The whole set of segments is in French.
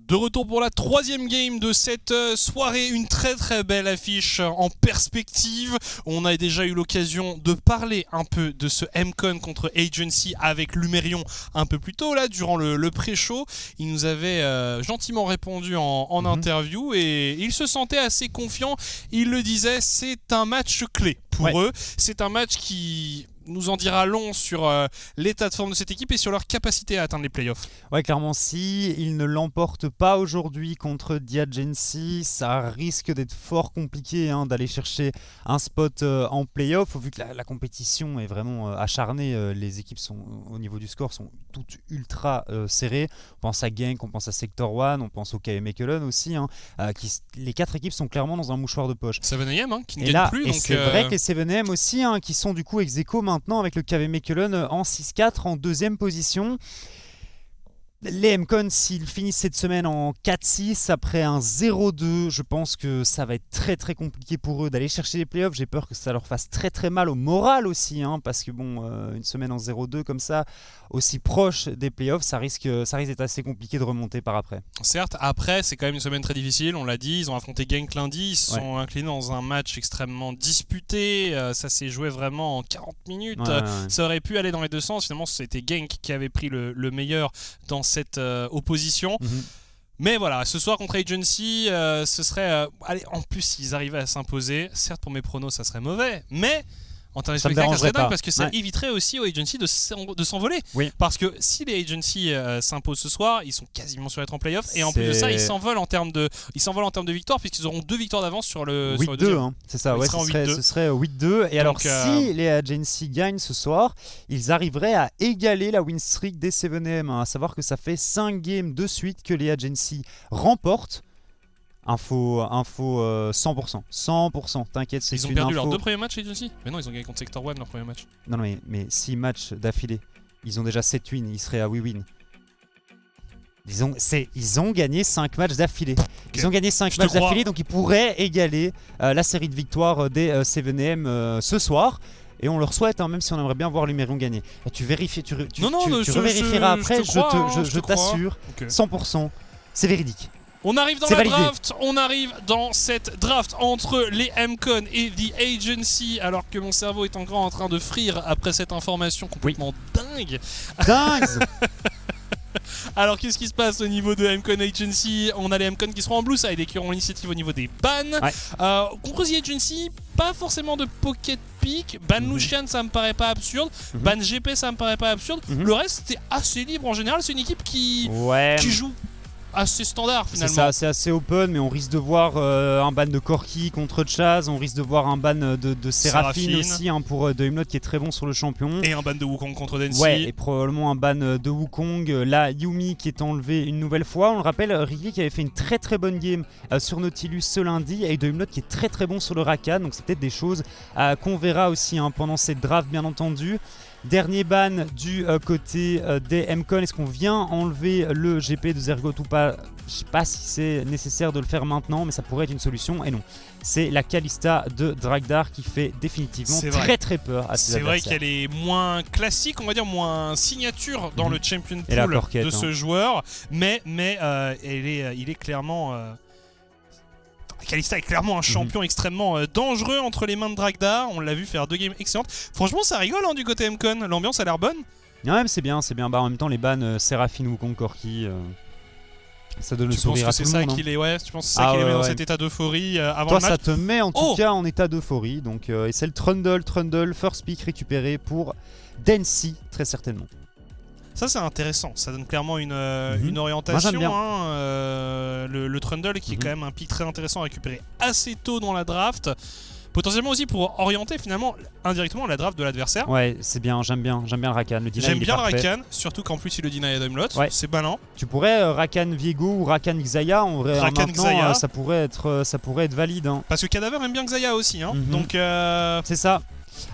De retour pour la troisième game de cette soirée, une très très belle affiche en perspective. On a déjà eu l'occasion de parler un peu de ce MCon contre Agency avec Lumerion un peu plus tôt là, durant le pré-show. Il nous avait gentiment répondu en interview et il se sentait assez confiant. Il le disait, c'est un match clé pour eux. C'est un match qui nous en dira long sur l'état de forme de cette équipe et sur leur capacité à atteindre les playoffs. Ouais, clairement, si ils ne l'emportent pas aujourd'hui contre The Agency, ça risque d'être fort compliqué d'aller chercher un spot en playoff, vu que la compétition est vraiment acharnée. Les équipes sont, au niveau du score, sont toutes ultra serrées. On pense à Genk, on pense à Sector 1, on pense au KM Mechelen aussi. Les 4 équipes sont clairement dans un mouchoir de poche. 7AM qui ne gagne plus. Et donc, c'est vrai que les 7AM aussi, qui sont du coup ex aequo maintenant avec le KV Mechelen en 6-4 en deuxième position. Les MCon, s'ils finissent cette semaine en 4-6 après un 0-2, je pense que ça va être très très compliqué pour eux d'aller chercher les playoffs. J'ai peur que ça leur fasse très très mal au moral aussi, parce que une semaine en 0-2 comme ça, aussi proche des playoffs, ça risque d'être assez compliqué de remonter par après. Certes, après c'est quand même une semaine très difficile, on l'a dit, ils ont affronté Genk lundi, ils se sont inclinés dans un match extrêmement disputé, ça s'est joué vraiment en 40 minutes, ça aurait pu aller dans les deux sens, finalement c'était Genk qui avait pris le meilleur dans cette opposition. Mais voilà, ce soir contre Agency, ce serait... allez, en plus, s'ils arrivaient à s'imposer, certes pour mes pronos, ça serait mauvais, mais en termes de spectacle, ça serait dingue parce que ça éviterait aussi aux Agency de s'envoler. Parce que si les Agency s'imposent ce soir, ils sont quasiment sûrs d'être en playoff. Et en plus de ça, ils s'envolent en termes de victoires puisqu'ils auront 2 victoires d'avance sur le deuxième. C'est ça, ce serait 8-2. Et alors, si les Agency gagnent ce soir, ils arriveraient à égaler la win streak des 7AM. À savoir que ça fait 5 games de suite que les Agency remportent. Info 100%. 100%, t'inquiète, c'est ils ont perdu leurs 2 premiers matchs, Agency. Mais non, ils ont gagné contre Sector 1 leur premier match. Non, mais 6 matchs d'affilée. Ils ont déjà 7 wins, ils seraient à 8 wins. Ils ont gagné 5 matchs d'affilée. Ils ont gagné 5 matchs d'affilée, donc ils pourraient égaler la série de victoires des 7AM ce soir. Et on leur souhaite, même si on aimerait bien voir Lumerion gagner. Tu vérifies, tu revérifieras après, je t'assure. 100%, c'est véridique. On arrive dans la draft, on arrive dans cette draft entre les MCon et The Agency, alors que mon cerveau est encore en train de frire après cette information complètement dingue. Alors qu'est-ce qui se passe au niveau de MCon Agency? On a les MCon qui seront en blue side et qui auront l'initiative au niveau des bans. Contre The Agency, pas forcément de pocket pick. Ban Lucian, ça me paraît pas absurde. Ban GP, ça me paraît pas absurde. Le reste, c'était assez libre en général. C'est une équipe qui joue assez standard finalement. C'est ça, c'est assez open, mais on risque de voir un ban de Corki contre Chaz, on risque de voir un ban de Seraphine aussi pour de Himlot qui est très bon sur le champion. Et un ban de Wukong contre Densi. Et probablement un ban de Wukong. Là, Yumi qui est enlevé une nouvelle fois. On le rappelle, Ricky qui avait fait une très très bonne game sur Nautilus ce lundi, et de Himlot qui est très très bon sur le Rakan. Donc c'est peut-être des choses qu'on verra aussi pendant cette draft, bien entendu. Dernier ban du côté des MCon. Est-ce qu'on vient enlever le GP de Zergoat ou pas? Je sais pas si c'est nécessaire de le faire maintenant, mais ça pourrait être une solution. Et non, c'est la Kalista de Dragdar qui fait définitivement très très peur à ses adversaires. C'est vrai qu'elle est moins classique, on va dire moins signature dans le champion pool de ce joueur, mais il est clairement... Kalista est clairement un champion extrêmement dangereux entre les mains de Dragdar. On l'a vu faire 2 games excellentes. Franchement, ça rigole du côté MCon. L'ambiance a l'air bonne. Ouais, c'est bien. En même temps, les bans Seraphine ou Concorki, ça donne le sourire à tout le monde. Tu penses que c'est ça qui les met dans cet état d'euphorie avant le match? Toi, ça te met en tout cas en état d'euphorie. Donc, et c'est le Trundle, first pick récupéré pour Densi, très certainement. Ça c'est intéressant, ça donne clairement une orientation. Le Trundle qui est quand même un pick très intéressant à récupérer assez tôt dans la draft. Potentiellement aussi pour orienter finalement indirectement la draft de l'adversaire. Ouais, c'est bien, j'aime bien le Rakan. J'aime bien le Rakan, surtout qu'en plus il le deny à Doimlot, c'est ballant. Tu pourrais Rakan Viego ou Rakan Xayah en vrai. Rakan Xayah, ça pourrait être valide. Parce que Cadaver aime bien Xayah aussi, donc c'est ça.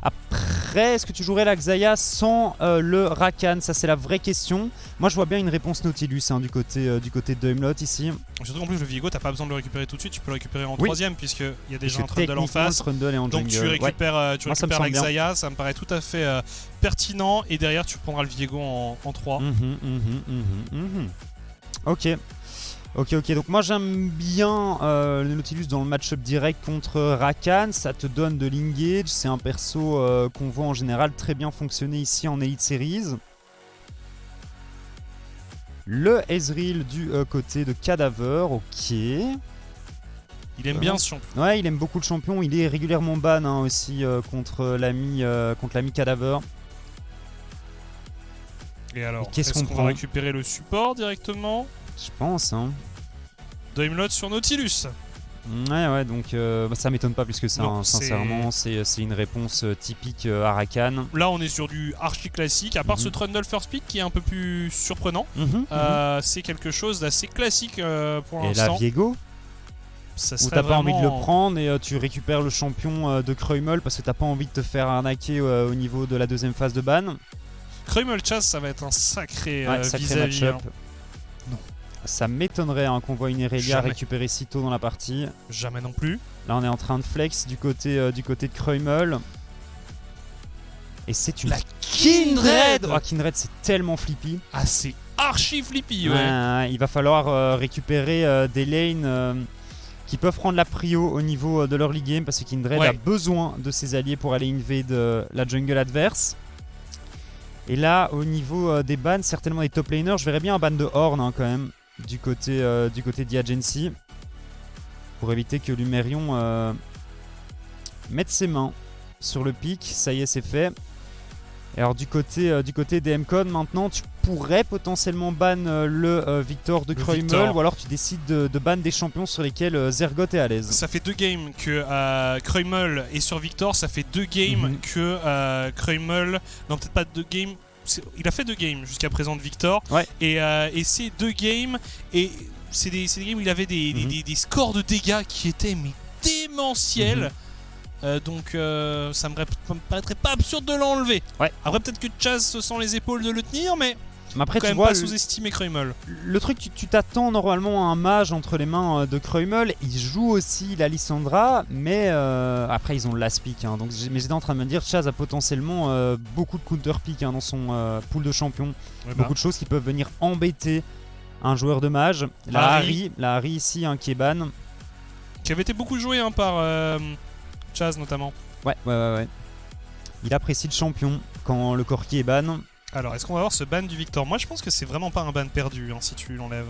Après, est-ce que tu jouerais la Xayah sans le Rakan? Ça, c'est la vraie question. Moi, je vois bien une réponse Nautilus du côté de Doimlot ici. Surtout qu'en plus, le Viego, t'as pas besoin de le récupérer tout de suite. Tu peux le récupérer en troisième, puisqu'il y a déjà un Trundle en face. Donc tu récupères la Xayah, ça me paraît tout à fait pertinent. Et derrière, tu prendras le Viego en 3. Ok. Ok, donc moi j'aime bien le Nautilus dans le match-up direct contre Rakan, ça te donne de l'engage, c'est un perso qu'on voit en général très bien fonctionner ici en Elite Series. Le Ezreal du côté de Cadaver, ok. Il aime bien ce champion. Ouais, il aime beaucoup le champion, il est régulièrement ban aussi contre l'ami Cadaver. Et alors, est-ce qu'on va récupérer le support directement ? Je pense, hein. Doimlot sur Nautilus. Ouais, donc ça m'étonne pas plus que ça, hein, sincèrement, c'est une réponse typique Rakan. Là, on est sur du archi classique, à part ce Trundle First Pick qui est un peu plus surprenant. C'est quelque chose d'assez classique pour l'instant. Et là, Viego où t'as pas envie de le prendre et tu récupères le champion de Kruimel parce que t'as pas envie de te faire arnaquer au niveau de la deuxième phase de ban. Kruimel Chaz, ça va être un sacré vis-à-vis. Non. Ça m'étonnerait qu'on voit une Irelia récupérer si tôt dans la partie. Jamais non plus. Là, on est en train de flex du côté de Kruimel. Et c'est une Kindred. Oh, Kindred, c'est tellement flippy. Ah, c'est archi flippy, ouais. Il va falloir récupérer des lanes qui peuvent prendre la prio au niveau de leur league game parce que Kindred a besoin de ses alliés pour aller invade la jungle adverse. Et là, au niveau des bans, certainement des top laners, je verrais bien un ban de Horn quand même du côté d'Agency pour éviter que Lumerion mette ses mains sur le pic. Ça y est, c'est fait. Et alors du côté des M-Code maintenant, tu pourrais potentiellement ban le Victor de Kruimel ou alors tu décides de ban des champions sur lesquels Zergot est à l'aise. Ça fait 2 games que Kruimel est sur Victor, ça fait 2 games que Kruimel... Non, peut-être pas 2 games... Il a fait 2 games jusqu'à présent de Victor. Ouais. Et ces 2 games, et c'est des games où il avait des scores de dégâts qui étaient mais démentiels. Donc ça me paraîtrait pas absurde de l'enlever. Ouais. Après peut-être que Chaz se sent les épaules de le tenir, mais après quand tu même vois pas sous-estimer Kruimel. Le truc, tu t'attends normalement à un mage entre les mains de Kruimel. Il joue aussi la Lissandra, mais après ils ont le last pick. Donc mais j'étais en train de me dire, Chaz a potentiellement beaucoup de counter pick dans son pool de champions. Beaucoup de choses qui peuvent venir embêter un joueur de mage. La Harry ici qui est ban. Qui avait été beaucoup joué par Chaz notamment. Ouais. Il apprécie le champion quand le Corki est ban. Alors, est-ce qu'on va avoir ce ban du Victor ? Moi, je pense que c'est vraiment pas un ban perdu si tu l'enlèves.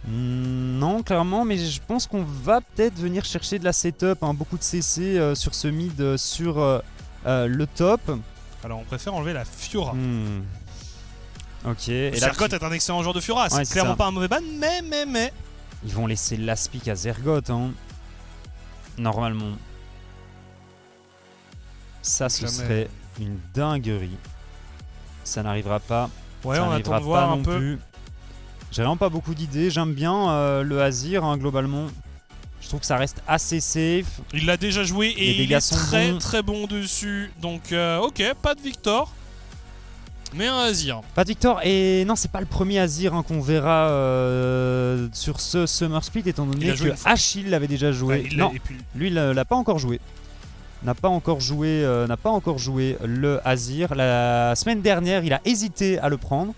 Non, clairement, mais je pense qu'on va peut-être venir chercher de la setup, beaucoup de CC sur ce mid, sur le top. Alors, on préfère enlever la Fiora. Ok. Et Zergot est un excellent joueur de Fiora, c'est clairement pas un mauvais ban, mais... Ils vont laisser le last pick à Zergot, normalement. Ça, ce serait une dinguerie. Ça n'arrivera pas. Ouais, on attend de voir un peu. J'ai vraiment pas beaucoup d'idées. J'aime bien le Azir globalement. Je trouve que ça reste assez safe. Il l'a déjà joué et il est très bon dessus. Donc ok, pas de Victor. Mais un Azir. Pas de Victor. Et non, c'est pas le premier Azir qu'on verra sur ce Summer Split, étant donné que Achille l'avait déjà joué. Non, lui il l'a pas encore joué. N'a pas encore joué le Azir. La semaine dernière, il a hésité à le prendre.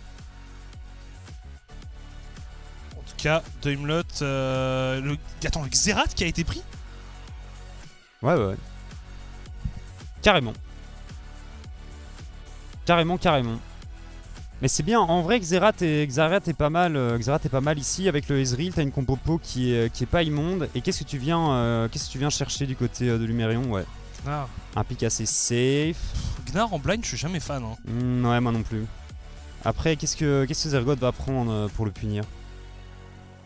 En tout cas, Doimlot... Attends, le Xerath qui a été pris ? Ouais. Carrément. Mais c'est bien, en vrai, Xerath est pas mal ici avec le Ezreal. T'as une compo qui est pas immonde. Et qu'est-ce que tu viens chercher du côté de Lumerion ? Ouais. Gnar. Un pick assez safe. Gnar en blind, je suis jamais fan. Ouais, moi non plus. Après, qu'est-ce que Zergot va prendre pour le punir ?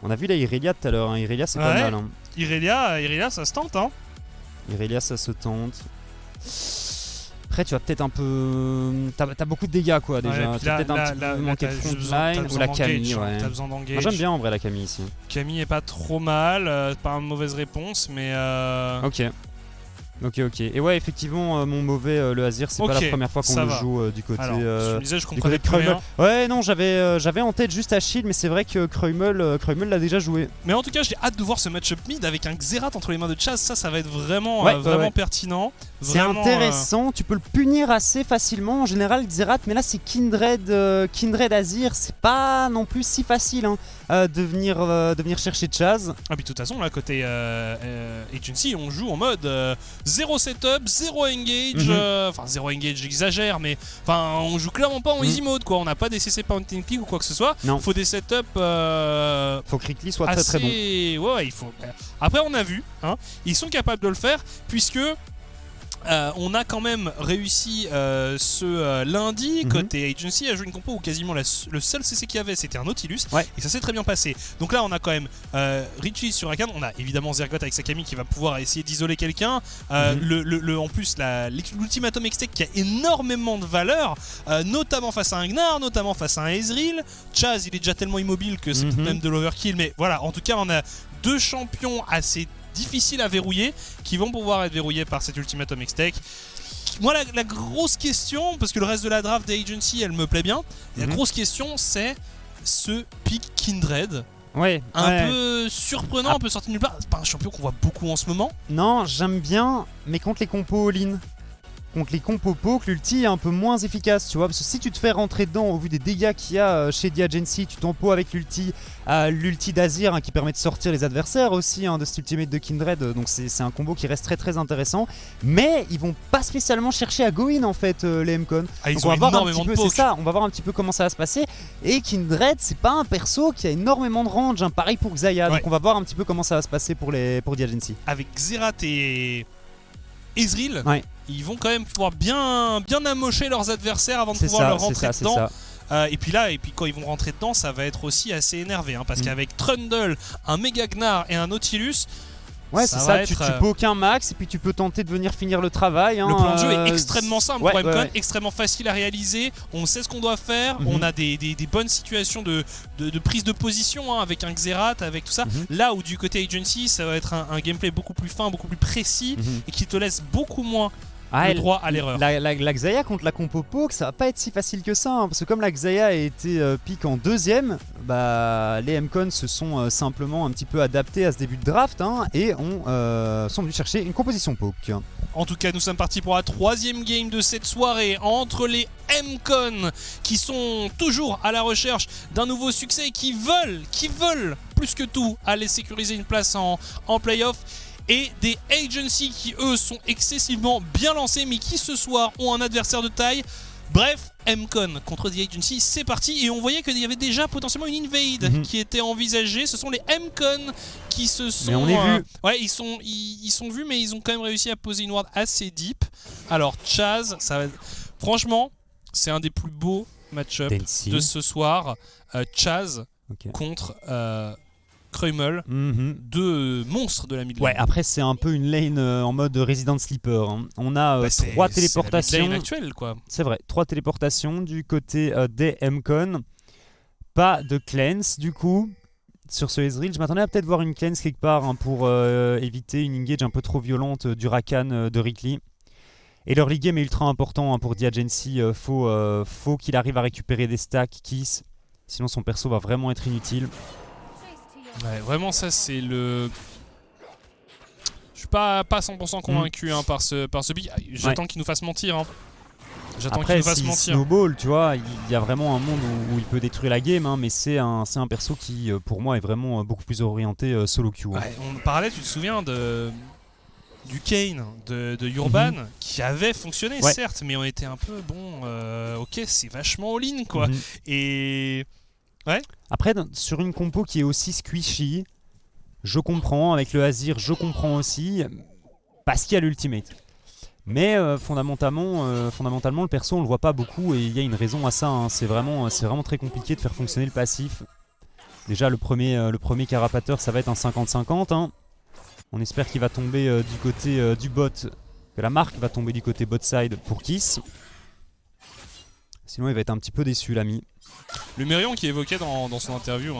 On a vu la Irelia tout à l'heure. Irelia, c'est pas mal. Irelia, ça se tente. Irelia, ça se tente. Après, tu vas peut-être un peu... T'as beaucoup de dégâts, quoi, déjà. Tu vas peut-être un petit peu manquer de frontline. Ou la Camille, ouais. T'as besoin d'engage. Moi, j'aime bien, en vrai, la Camille, ici. Camille est pas trop mal. Pas une mauvaise réponse, mais... Ok. Et ouais, effectivement, mon mauvais, le Azir, c'est pas la première fois qu'on le joue du côté. Alors, je disais, je comprenais plus rien. Ouais, non, j'avais en tête juste Achille, mais c'est vrai que Kruimel l'a déjà joué. Mais en tout cas, j'ai hâte de voir ce match-up mid avec un Xerath entre les mains de Chaz. Ça va être vraiment, pertinent. C'est intéressant, tu peux le punir assez facilement en général Xerath, mais là c'est Kindred Azir, c'est pas non plus si facile de venir chercher Chaz. Ah puis de toute façon là côté Agency on joue en mode 0 setup, 0 engage, enfin 0 engage j'exagère mais enfin on joue clairement pas en easy mode quoi, on n'a pas des CC point and click ou quoi que ce soit, non. Faut des setups faut que Rickly soit assez... très bon. Ouais il faut. Après on a vu, ils sont capables de le faire puisque on a quand même réussi ce lundi côté Agency à jouer une compo où quasiment le seul CC qu'il y avait c'était un Nautilus et ça s'est très bien passé. Donc là on a quand même Richie sur Rakan, on a évidemment Zergot avec Sakami qui va pouvoir essayer d'isoler quelqu'un. En plus l'ultimatum Extech qui a énormément de valeur, notamment face à un Gnar, notamment face à un Ezreal. Chaz il est déjà tellement immobile que c'est peut-être même de l'overkill, mais voilà, en tout cas on a deux champions assez difficiles à verrouiller qui vont pouvoir être verrouillés par cet ultimatum Extech. Moi la grosse question, parce que le reste de la draft des Agency elle me plaît bien, la grosse question c'est ce pick Kindred. Un peu surprenant, un peu sorti de nulle part. C'est pas un champion qu'on voit beaucoup en ce moment. Non, j'aime bien, mais contre les compos all-in. Contre les compos poke, l'ulti est un peu moins efficace, tu vois, parce que si tu te fais rentrer dedans au vu des dégâts qu'il y a chez The Agency, tu tempo avec l'ulti d'Azir qui permet de sortir les adversaires aussi de cet ultimate de Kindred, donc c'est un combo qui reste très très intéressant, mais ils vont pas spécialement chercher à go in en fait les MCon. Ils ont énormément de poke. C'est ça, on va voir un petit peu comment ça va se passer, et Kindred c'est pas un perso qui a énormément de range, pareil pour Xayah, donc on va voir un petit peu comment ça va se passer pour The Agency. Avec Xerath et Ezreal, ils vont quand même pouvoir bien amocher leurs adversaires avant de pouvoir leur rentrer dedans. Et puis quand ils vont rentrer dedans, ça va être aussi assez énervé, parce qu'avec Trundle, un Mega Gnar et un Nautilus, ouais, c'est ça, tu peux aucun max et puis tu peux tenter de venir finir le travail. Le plan de jeu est extrêmement simple pour MCon, extrêmement facile à réaliser. On sait ce qu'on doit faire, on a des bonnes situations de prise de position avec un Xerath, avec tout ça. Là où du côté Agency, ça va être un gameplay beaucoup plus fin, beaucoup plus précis et qui te laisse beaucoup moins le droit à l'erreur. La Xayah contre la compo poke, ça va pas être si facile que ça, parce que comme la Xayah a été pick en deuxième, les MCon se sont simplement un petit peu adaptés à ce début de draft et sont venus chercher une composition poke. En tout cas, nous sommes partis pour la troisième game de cette soirée entre les MCon qui sont toujours à la recherche d'un nouveau succès et qui veulent plus que tout aller sécuriser une place en playoff, et des Agency qui eux sont excessivement bien lancés mais qui ce soir ont un adversaire de taille. Bref, MCon contre The Agency, c'est parti, et on voyait qu'il y avait déjà potentiellement une invade qui était envisagée. Ce sont les MCon qui se sont... Mais on est vu. ils sont vus, mais ils ont quand même réussi à poser une ward assez deep. Alors Chaz, franchement, c'est un des plus beaux match-up de ce soir. Chaz contre... Krummel, deux monstres de la mid lane. Ouais, après c'est un peu une lane en mode Resident Sleeper. On a 3 téléportations. C'est la mid lane actuelle, quoi. C'est vrai, 3 téléportations du côté des MCon. Pas de cleanse du coup sur ce Ezreal. Je m'attendais à peut-être voir une cleanse quelque part pour éviter une engage un peu trop violente du Rakan de Rickly. Et leur league game est ultra important pour The Agency. Faut qu'il arrive à récupérer des stacks Kiss, sinon son perso va vraiment être inutile. Ouais, vraiment ça c'est le... Je suis pas 100% convaincu par ce pick. J'attends qu'il nous fasse mentir. J'attends qu'il nous fasse mentir. Snowball, tu vois, il y a vraiment un monde où il peut détruire la game, mais c'est un perso qui pour moi est vraiment beaucoup plus orienté solo queue. On parlait, tu te souviens du Kayn de Urban qui avait fonctionné certes, mais on était un peu ok, c'est vachement all-in quoi. Et... ouais. Après, sur une compo qui est aussi squishy, je comprends, avec le Azir, je comprends aussi, parce qu'il y a l'ultimate. Mais fondamentalement, le perso, on le voit pas beaucoup, et il y a une raison à ça. C'est vraiment très compliqué de faire fonctionner le passif. Déjà, le premier carapateur, ça va être un 50-50. On espère qu'il va tomber du côté du bot, que la marque va tomber du côté bot side pour Kiss. Sinon, il va être un petit peu déçu, l'ami. Lumerion qui évoquait dans son interview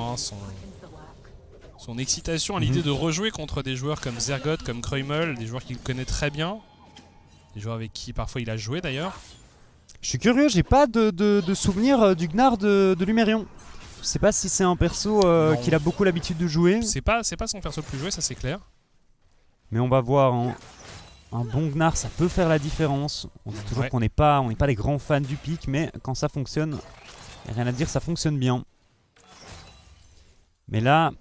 son excitation à l'idée de rejouer contre des joueurs comme Zergot, comme Krummel, des joueurs qu'il connaît très bien, des joueurs avec qui parfois il a joué d'ailleurs. Je suis curieux, j'ai pas de souvenir du Gnar de Lumerion. Je sais pas si c'est un perso qu'il a beaucoup l'habitude de jouer. C'est pas son perso le plus joué, ça c'est clair. Mais on va voir. un bon Gnar, ça peut faire la différence. On dit toujours qu'on n'est pas des grands fans du pic, mais quand ça fonctionne, y a rien à dire, ça fonctionne bien. Mais là,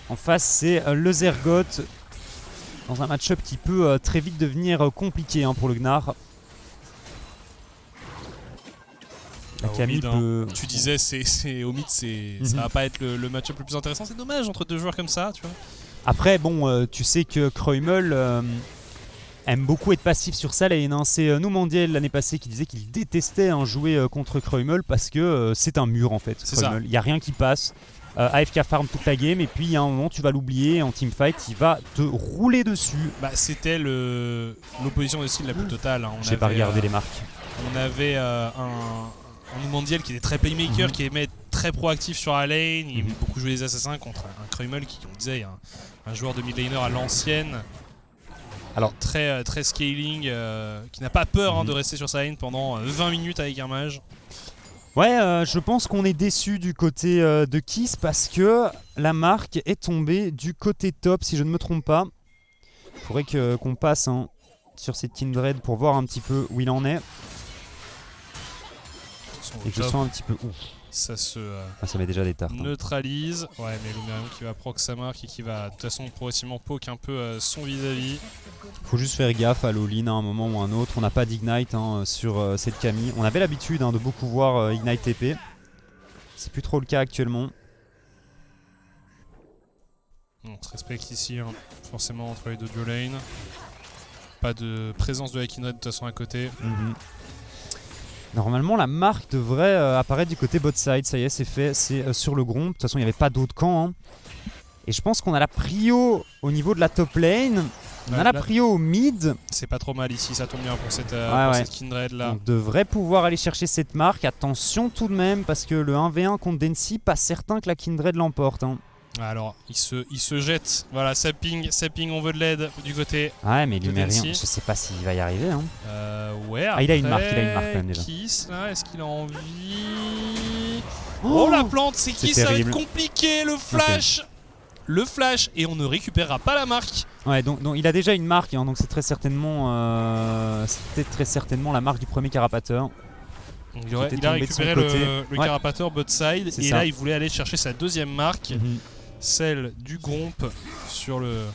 en face, c'est le Zergoth. Dans un match-up qui peut très vite devenir compliqué pour le Gnar. Camille peut... Tu disais, au mid, ça va pas être le match-up le plus intéressant. C'est dommage entre deux joueurs comme ça, tu vois. Après, bon, tu sais que Kreumel aime beaucoup être passif sur sa lane. C'est Noumandiel l'année passée qui disait qu'il détestait jouer contre Kreumel parce que c'est un mur en fait. Il n'y a rien qui passe. AFK farm toute la game et puis il y a un moment tu vas l'oublier en teamfight, il va te rouler dessus. C'était l'opposition de style la plus totale. J'ai pas regardé les marques. On avait un Noumandiel qui était très playmaker, qui aimait être très proactif sur la lane, il aimait beaucoup jouer les assassins contre un Kreumel qui, on disait, un joueur de mid laner à l'ancienne. Alors très scaling, qui n'a pas peur de rester sur sa lane pendant 20 minutes avec un mage. Ouais, je pense qu'on est déçu du côté de Kiss parce que la marque est tombée du côté top, si je ne me trompe pas. Il faudrait qu'on passe sur cette Kindred pour voir un petit peu où il en est. Et je sens un petit peu ouf. Ça ça met déjà des tartes. Neutralise. Ouais, mais Lumerion qui va proc sa marque et qui va de toute façon progressivement poke un peu son vis-à-vis. Faut juste faire gaffe à l'all-in à un moment ou un autre. On n'a pas d'Ignite sur cette Camille. On avait l'habitude de beaucoup voir Ignite TP. C'est plus trop le cas actuellement. On se respecte ici, forcément entre les deux duo lane. Pas de présence de la Kindred de toute façon à côté. Normalement, la marque devrait apparaître du côté bot side. Ça y est, c'est fait. C'est sur le Gromp. De toute façon, il n'y avait pas d'autre camp. Et je pense qu'on a la prio au niveau de la top lane. On a la prio au mid. C'est pas trop mal ici. Ça tombe bien pour cette Kindred là. On devrait pouvoir aller chercher cette marque. Attention tout de même, parce que le 1v1 contre Densi, pas certain que la Kindred l'emporte. Alors, il se jette. Voilà, Sapping, on veut de l'aide du côté. Ouais, mais Lumerion, je sais pas s'il va y arriver. Ouais, après, il a une marque quand même déjà. Kiss, là, est-ce qu'il a envie? Oh la plante, c'est qui? Ça va être compliqué, le flash. Okay. Le flash, et on ne récupérera pas la marque. Ouais, donc il a déjà une marque, donc c'est très certainement la marque du premier carapateur. Il a récupéré le carapateur bot side, et là il voulait aller chercher sa deuxième marque. Celle du Gromp sur le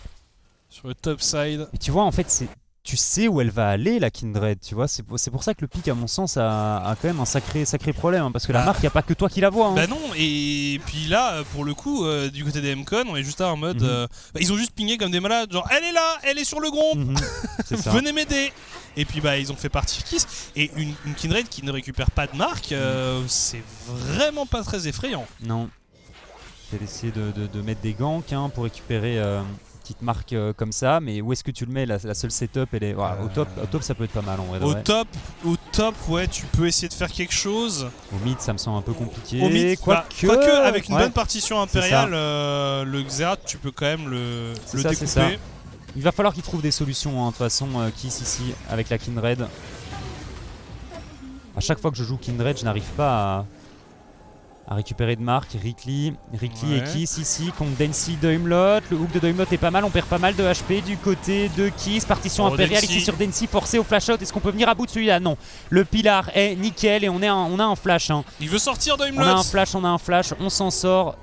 top side. Et tu vois, en fait, tu sais où elle va aller, la Kindred, tu vois. C'est pour ça que le pic, à mon sens, a quand même un sacré problème, parce que la marque, il n'y a pas que toi qui la vois. Bah non, et puis là, pour le coup, du côté des MCon, on est juste en mode... ils ont juste pingé comme des malades, genre, elle est là, elle est sur le Gromp, venez m'aider. Et puis ils ont fait partir Kiss. Et une Kindred qui ne récupère pas de marque, c'est vraiment pas très effrayant. Non. Je vais essayer de mettre des ganks pour récupérer une petite marque comme ça. Mais où est-ce que tu le mets? La seule setup, elle est... Au top, ça peut être pas mal en vrai. Au top, ouais, tu peux essayer de faire quelque chose. Au mid, ça me semble un peu compliqué. Au mid, quoique avec une bonne partition impériale, le Xerath, tu peux quand même le découper. Il va falloir qu'il trouve des solutions, de toute façon, Kiss ici, avec la Kindred. À chaque fois que je joue Kindred, je n'arrive pas à récupérer de marque. Rikli et Kiss ici contre Densi Doimlot. Le hook de Doimlot est pas mal, on perd pas mal de HP du côté de Kiss. Partition impériale ici sur Densi, forcé au flash out. Est-ce qu'on peut venir à bout de celui-là? Non. Le pilar est nickel et on a un flash. Il veut sortir Doimlot. On a un flash, on s'en sort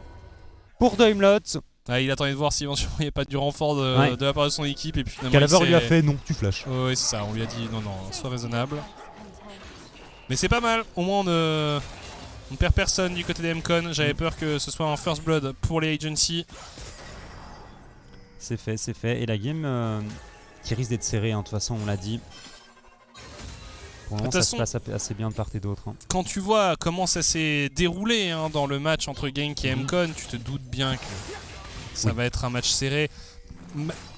pour Doimlot. Il attendait de voir si éventuellement il n'y a pas du renfort de la part de son équipe. Et puis Calaver lui a fait non, tu flashes. Oui, c'est ça, on lui a dit non, sois raisonnable. Mais c'est pas mal, au moins on perd personne du côté des MCon. J'avais peur que ce soit un first blood pour les agency. C'est fait. Et la game qui risque d'être serrée, de toute façon, on l'a dit. Pour le moment, ça se passe assez bien de part et d'autre. Quand tu vois comment ça s'est déroulé dans le match entre Genk et MCon, tu te doutes bien que ça va être un match serré.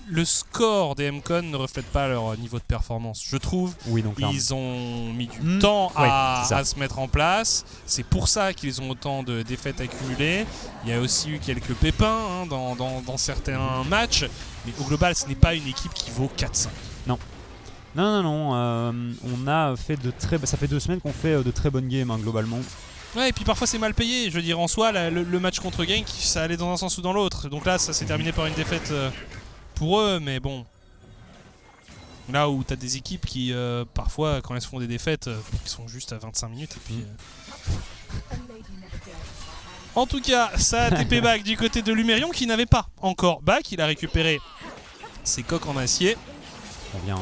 Le score des MCon ne reflète pas leur niveau de performance, je trouve. Oui, donc ils ont mis du temps à se mettre en place. C'est pour ça qu'ils ont autant de défaites accumulées. Il y a aussi eu quelques pépins dans certains matchs. Mais au global, ce n'est pas une équipe qui vaut 4-5. Non. On a fait ça fait 2 semaines qu'on fait de très bonnes games, globalement. Ouais, et puis parfois c'est mal payé. Je veux dire, en soi, le match contre Genk, ça allait dans un sens ou dans l'autre. Donc là, ça s'est terminé par une défaite pour eux, mais bon. Là où tu as des équipes qui, parfois, quand elles se font des défaites, qui sont juste à 25 minutes. Et puis, En tout cas, ça a TP back du côté de Lumérion qui n'avait pas encore back. Il a récupéré ses coques en acier. On vient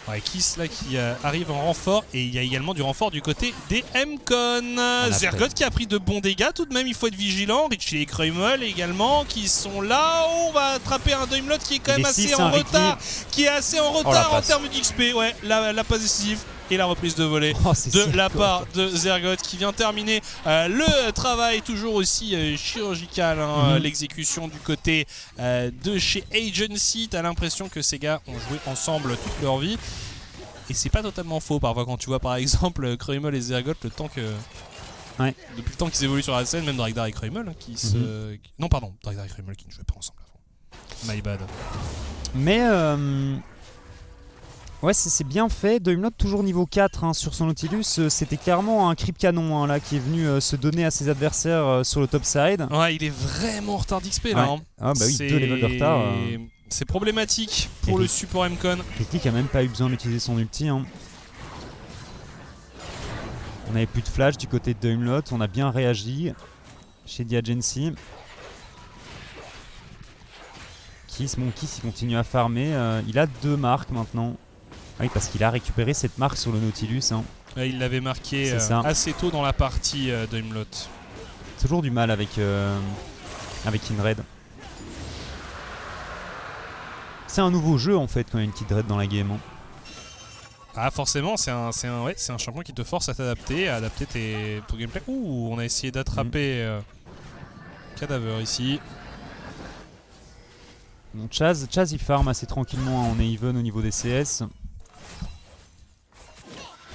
Ouais, Kiss là qui arrive en renfort. Et il y a également du renfort du côté des M-Con. Zergoth qui a pris de bons dégâts tout de même, il faut être vigilant. Richie et Kreumel également qui sont là. Oh, on va attraper un Doimlot qui est quand même assez en retard. Qui est assez en retard en termes d'XP. Ouais, la passe décisive. Et la reprise de volée de la part de Zergoth qui vient terminer le travail toujours aussi chirurgical, l'exécution du côté de chez Agency. T'as l'impression que ces gars ont joué ensemble toute leur vie et c'est pas totalement faux parfois quand tu vois par exemple Kreumel et Zergoth depuis le temps qu'ils évoluent sur la scène, même Dragdar et Kreumel qui se... Non pardon, Dragdar et Kreumel qui ne jouaient pas ensemble avant. My bad. Mais ouais, c'est bien fait. Doimlot toujours niveau 4 sur son Nautilus. C'était clairement un creep canon là qui est venu se donner à ses adversaires sur le top side. Ouais, il est vraiment en retard d'XP là. Ah bah oui, 2 levels de retard. C'est problématique pour le support M-Con. Critique a même pas eu besoin d'utiliser son ulti. On avait plus de flash du côté de Doimlot. On a bien réagi chez The Agency. Kiss il continue à farmer. Il a 2 marques maintenant. Oui, parce qu'il a récupéré cette marque sur le Nautilus. Ouais, il l'avait marqué assez tôt dans la partie Doimlot. Toujours du mal avec Kindred. C'est un nouveau jeu en fait quand il y a une Kindred dans la game. Ah forcément, c'est un champion qui te force à t'adapter, à adapter ton gameplay. Ouh, on a essayé d'attraper Cadaver ici. Bon, Chaz il farm assez tranquillement, on est even au niveau des CS.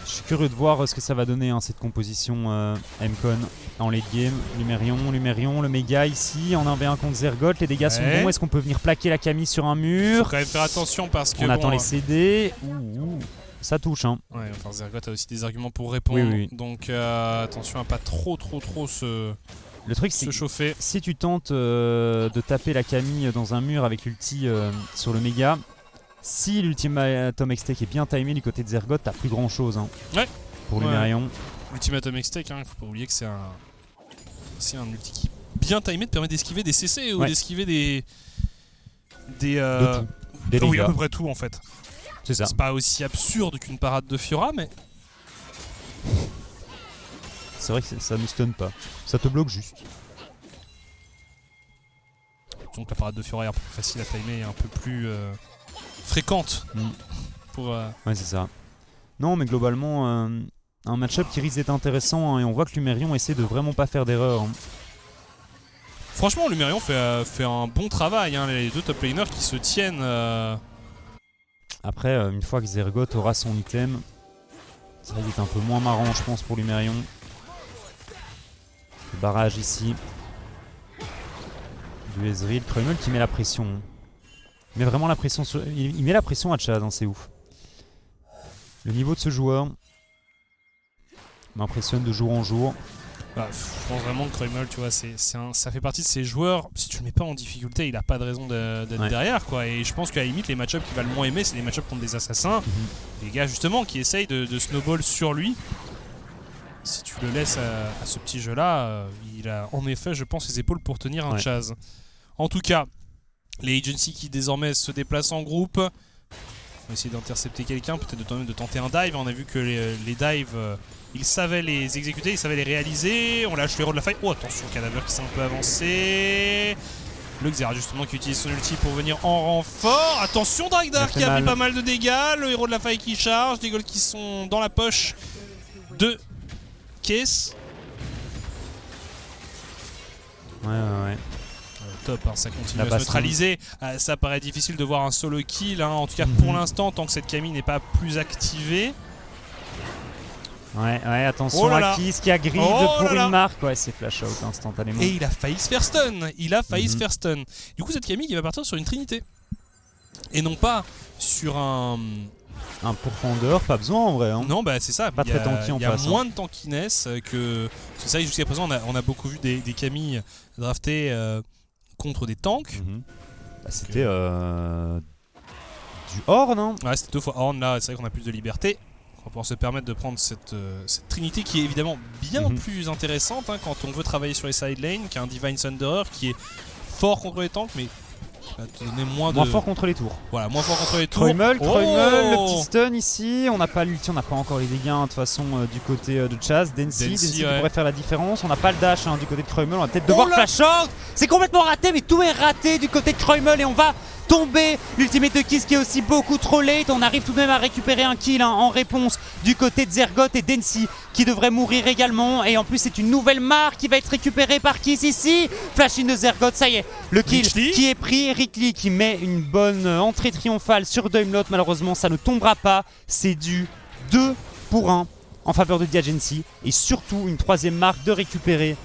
Je suis curieux de voir ce que ça va donner cette composition M-Con en late game. Lumérion, le méga ici en 1v1 contre Zergoth, les dégâts sont bons. Est-ce qu'on peut venir plaquer la Camille sur un mur? Faut quand même faire attention parce que on attend les CD. Ça touche Ouais, enfin Zergoth a aussi des arguments pour répondre. Oui. Donc attention à pas trop le truc c'est chauffer. Si tu tentes de taper la Camille dans un mur avec l'ulti sur le méga, si l'ultimatum X-Tech est bien timé du côté de Zergoth, t'as plus grand chose pour Lumérion. L'ultimatum X-Tech, faut pas oublier que c'est un ulti qui bien timé te permet d'esquiver des CC ou d'esquiver des dégâts. Oui, à peu près tout en fait. C'est ça. C'est pas aussi absurde qu'une parade de Fiora, mais c'est vrai que ça ne stun pas. Ça te bloque juste. Donc la parade de Fiora est un peu plus facile à timer et un peu plus fréquente. Ouais, c'est ça. Non, mais globalement, un match-up qui risque d'être intéressant et on voit que Lumérion essaie de vraiment pas faire d'erreur. Franchement, Lumérion fait un bon travail. Les deux top laners qui se tiennent. Après, une fois que Zergoth aura son item, ça va être un peu moins marrant, je pense, pour Lumérion. Le barrage ici. Du Ezreal. Kreumel qui met la pression. Il met vraiment la pression sur... Il met la pression à Chaz, c'est ouf. Le niveau de ce joueur m'impressionne de jour en jour. Je pense vraiment que Kreumel, tu vois, ça fait partie de ces joueurs. Si tu le mets pas en difficulté, il a pas de raison d'être derrière, quoi. Et je pense qu'à la limite, les match-ups qu'il va le moins aimer, c'est les match-ups contre des assassins. Des gars, justement, qui essayent de snowball sur lui. Si tu le laisses à ce petit jeu-là, il a en effet, je pense, les épaules pour tenir un Chaz. En tout cas, les Agency qui désormais se déplacent en groupe. On va essayer d'intercepter quelqu'un, peut-être de tenter un dive. On a vu que les dives, ils savaient les exécuter, ils savaient les réaliser. On lâche l'héros de la faille. Oh, attention, Cadaver qui s'est un peu avancé. Le Xerath justement qui utilise son ulti pour venir en renfort. Attention, Dragdar qui a pris pas mal de dégâts. Le héros de la faille qui charge. Des golds qui sont dans la poche de Case. Ouais. Top, ça continue à se neutraliser. Ça paraît difficile de voir un solo kill, en tout cas pour l'instant, tant que cette Camille n'est pas plus activée. Ouais, attention à Kiss qui a grid pour une marque. Ouais, c'est flash out instantanément. Et il a failli se faire stun. Du coup, cette Camille qui va partir sur une trinité. Et non pas sur un pourfendeur, pas besoin en vrai. Non, c'est ça. Pas très tanky en face. Il y a moins de tankiness que. C'est ça, jusqu'à présent, on a beaucoup vu des Camilles draftées contre des tanks. C'était du Horn. Hein. Ouais, c'était 2 fois Horn, là c'est vrai qu'on a plus de liberté. On va pouvoir se permettre de prendre cette trinité qui est évidemment bien plus intéressante quand on veut travailler sur les side lanes, qu'un Divine Thunderer qui est fort contre les tanks, mais va te donner moins fort contre les tours. Voilà, moins fort contre les tours. Troimel, le petit stun ici. On n'a pas l'ulti, on n'a pas encore les dégâts de toute façon du côté de Chaz. Densi qui pourrait faire la différence. On n'a pas le dash du côté de Troimel. On va peut-être devoir flash out. C'est complètement raté, mais tout est raté du côté de Troimel et on va tomber. L'ultimate de Kiss qui est aussi beaucoup trop late. On arrive tout de même à récupérer un kill en réponse du côté de Zergot et Densi qui devrait mourir également. Et en plus, c'est une nouvelle marque qui va être récupérée par Kiss ici. Flash in de Zergot, ça y est. Le kill qui est pris. Rick Lee qui met une bonne entrée triomphale sur Doimlot. Malheureusement, ça ne tombera pas. C'est du 2-1 en faveur de Diagency. Et surtout, une troisième marque de récupérer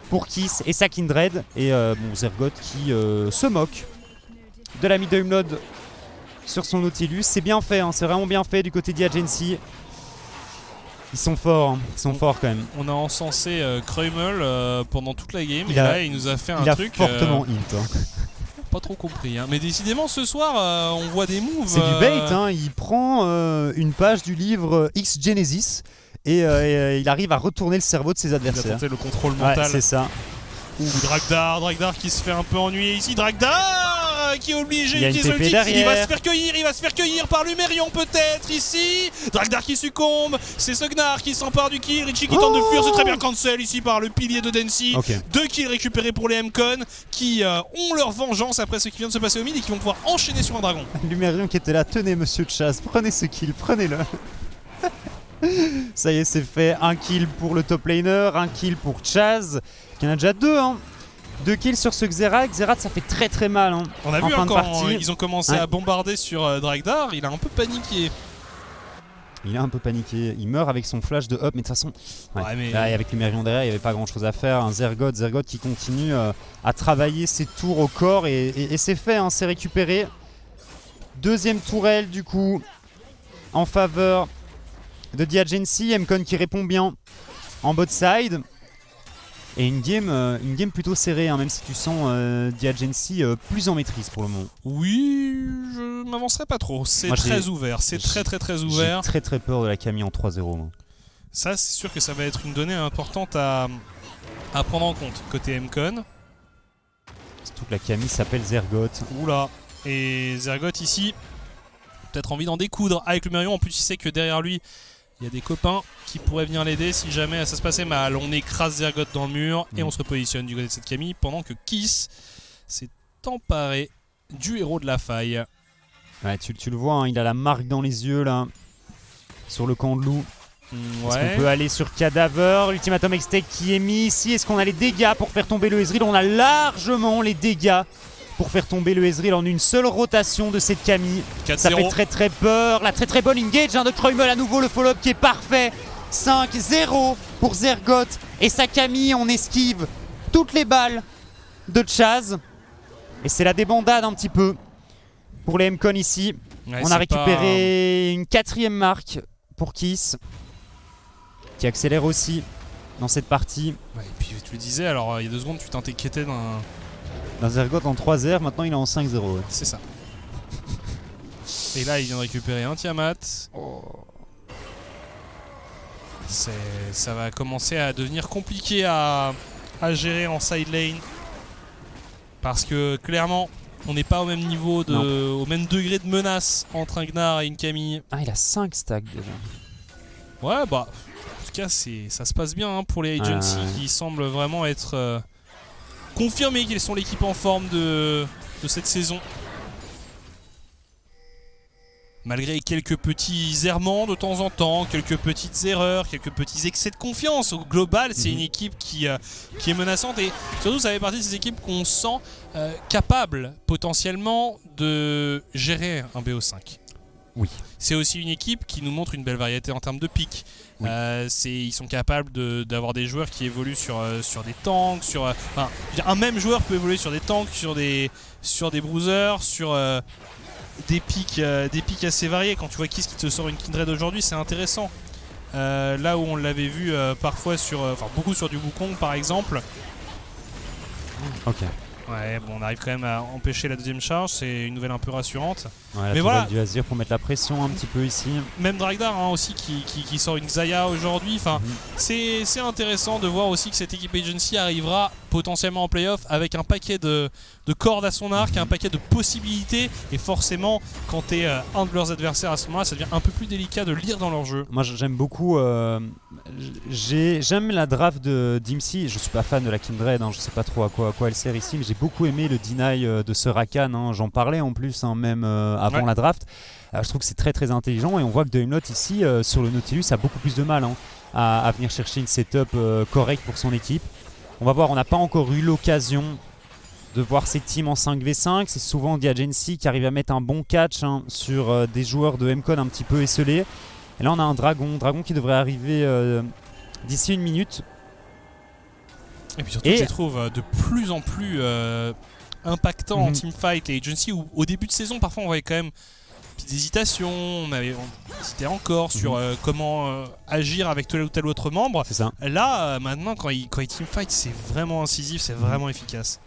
pour Kiss et sa Kindred. Et Zergot qui se moque de l'ami Doimlot sur son Nautilus. C'est bien fait, c'est vraiment bien fait du côté d'Agency. Ils sont forts, ils sont forts quand même. On a encensé Kruimel pendant toute la game et là il nous a fait un truc. Il a fortement hint. Pas trop compris, mais décidément ce soir on voit des moves. C'est du bait, il prend une page du livre X Genesis et il arrive à retourner le cerveau de ses adversaires. Il a tenté le contrôle mental. Ouais, c'est ça. Dragdar qui se fait un peu ennuyer ici. Dragdar qui est obligé d'utiliser derrière. Il va se faire cueillir par Lumerion peut-être ici. Dragdar qui succombe. C'est Sognar qui s'empare du kill. Richie qui tente de fuir. C'est très bien cancel ici par le pilier de Densi. 2 kills récupérés pour les MCon qui ont leur vengeance après ce qui vient de se passer au mid et qui vont pouvoir enchaîner sur un dragon. Lumerion qui était là. Tenez monsieur Chaz, prenez ce kill, prenez-le. Ça y est, c'est fait. Un kill pour le top laner, un kill pour Chaz. Il y en a déjà 2, 2 kills sur ce Xerath. Xerath, ça fait très mal. On a vu quand ils ont commencé à bombarder sur Dragdar, il a un peu paniqué. Il a un peu paniqué. Il meurt avec son flash de up, mais de toute façon, avec Lumerion derrière, il n'y avait pas grand chose à faire. Un Zergot qui continue à travailler ses tours au corps et c'est fait, c'est récupéré. Deuxième tourelle du coup en faveur de Diagency. MCon qui répond bien en bot side. Et une game plutôt serrée, même si tu sens Diagency plus en maîtrise pour le moment. Oui, je m'avancerai pas trop. C'est très ouvert, c'est très ouvert. J'ai très peur de la Camille en 3-0. Ça, c'est sûr que ça va être une donnée importante à prendre en compte côté MCon. Surtout que la Camille s'appelle Zergot. Oula, et Zergot ici, peut-être envie d'en découdre avec Lumerion. En plus, il sait que derrière lui, il y a des copains qui pourraient venir l'aider si jamais ça se passait mal. On écrase Zergot dans le mur et on se repositionne du côté de cette Camille pendant que Kiss s'est emparé du héros de la faille. Ouais, tu le vois, il a la marque dans les yeux là, sur le camp de loup. Est-ce qu'on peut aller sur Cadaver? L'ultimatum Extec qui est mis ici. Est-ce qu'on a les dégâts pour faire tomber le Ezreal? On a largement les dégâts pour faire tomber le Ezreal en une seule rotation de cette Camille. Ça fait très peur. La très bonne engage de Kruimel à nouveau, le follow-up qui est parfait. 5-0 pour Zergot et sa Camille. On esquive toutes les balles de Chaz. Et c'est la débandade un petit peu pour les MCon ici. Ouais, on a récupéré une 4ème marque pour Kiss qui accélère aussi dans cette partie. Ouais, et puis tu le disais, alors il y a 2 secondes tu t'inquiétais d'un Zergot en 3R, maintenant il est en 5-0. Ouais. C'est ça. Et là il vient de récupérer un Tiamat. Ça va commencer à devenir compliqué à gérer en side lane. Parce que clairement, on n'est pas au même niveau, au même degré de menace entre un Gnar et une Camille. Ah, il a 5 stacks déjà. Ouais, bah, en tout cas, ça se passe bien pour les Agency qui semblent vraiment être confirmés qu'ils sont l'équipe en forme de cette saison. Malgré quelques petits errements de temps en temps, quelques petites erreurs, quelques petits excès de confiance. Au global, c'est une équipe qui est menaçante et surtout ça fait partie de ces équipes qu'on sent capables potentiellement de gérer un BO5. Oui. C'est aussi une équipe qui nous montre une belle variété en termes de pics. Oui. Ils sont capables d'avoir des joueurs qui évoluent sur des tanks, un même joueur peut évoluer sur des tanks, sur des bruisers, sur des pics assez variés. Quand tu vois Kiss qui te sort une Kindred aujourd'hui, c'est intéressant. Là où on l'avait vu parfois beaucoup sur du Wukong par exemple. Ok. Ouais, bon, on arrive quand même à empêcher la deuxième charge, c'est une nouvelle un peu rassurante. Ouais, mais voilà, du Azir pour mettre la pression un petit peu ici. Même Dragdar hein, aussi qui sort une Xayah aujourd'hui. Enfin, c'est intéressant de voir aussi que cette équipe Agency arrivera potentiellement en playoff avec un paquet de cordes à son arc, un paquet de possibilités. Et forcément, quand tu es un de leurs adversaires à ce moment-là, ça devient un peu plus délicat de lire dans leur jeu. Moi j'aime beaucoup, j'aime la draft de Dimsy. Je suis pas fan de la Kindred, hein, je sais pas trop à quoi elle sert ici, mais j'ai beaucoup aimé le deny de ce Rakan, hein, j'en parlais en plus hein, même avant la draft. Je trouve que c'est très très intelligent et on voit que Doimlot ici sur le Nautilus a beaucoup plus de mal hein, à venir chercher une setup correcte pour son équipe. On va voir, on n'a pas encore eu l'occasion de voir ces teams en 5v5. C'est souvent Diagency qui arrive à mettre un bon catch hein, sur des joueurs de MCON un petit peu esselés. Et là on a un dragon qui devrait arriver d'ici 1 minute. Et puis surtout je les trouve de plus en plus impactants en teamfight. Les Agency où au début de saison parfois on voyait quand même des hésitations, on hésitait encore sur comment agir avec tel ou tel autre membre. C'est ça. Là maintenant quand ils teamfight c'est vraiment incisif, c'est vraiment efficace.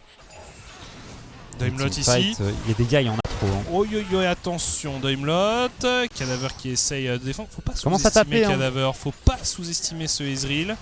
Doimlot ici. Il y a des gars, il y en a trop. Hein. Oh yo yo, attention Doimlot. Cadaver qui essaye de défendre. Faut pas sous-estimer Cadaver, faut pas sous-estimer ce Ezreal.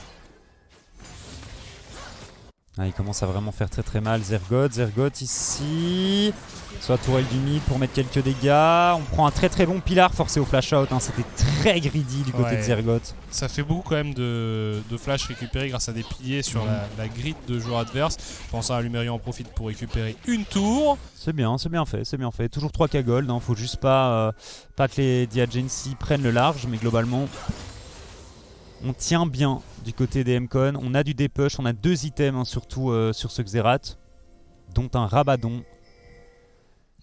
Ah, il commence à vraiment faire très très mal. Zergoth ici. Soit tourelle du mid pour mettre quelques dégâts. On prend un très très bon pilar forcé au flash out. Hein. C'était très greedy du côté de Zergoth. Ça fait beaucoup quand même de flash récupérés grâce à des piliers sur la grid de joueurs adverses. Pensant à Lumeria en profite pour récupérer une tour. C'est bien fait. Toujours 3k gold. Hein. Faut juste pas que les Diagency prennent le large. Mais globalement, on tient bien du côté des MCON. On a du dépush. On a 2 items hein, surtout sur ce Xerath, dont un Rabadon.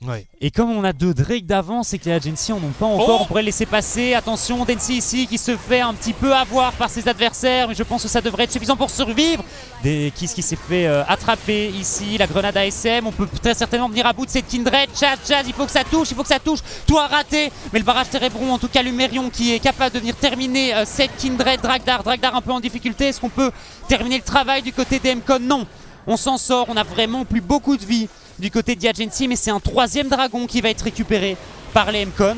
Ouais. Et comme on a 2 Drake d'avance et que les Agency en ont pas encore, on pourrait le laisser passer. Attention, Densi ici qui se fait un petit peu avoir par ses adversaires, mais je pense que ça devrait être suffisant pour survivre. Kiss qui s'est fait attraper ici, la grenade ASM. On peut très certainement venir à bout de cette Kindred. Chaz, il faut que ça touche, Tout a raté, mais le barrage Térébrond, en tout cas Lumerion qui est capable de venir terminer cette Kindred. Dragdar un peu en difficulté. Est-ce qu'on peut terminer le travail du côté des MCON? Non, on s'en sort, on a vraiment plus beaucoup de vie du côté de Diagency, mais c'est un 3e dragon qui va être récupéré par les MCON.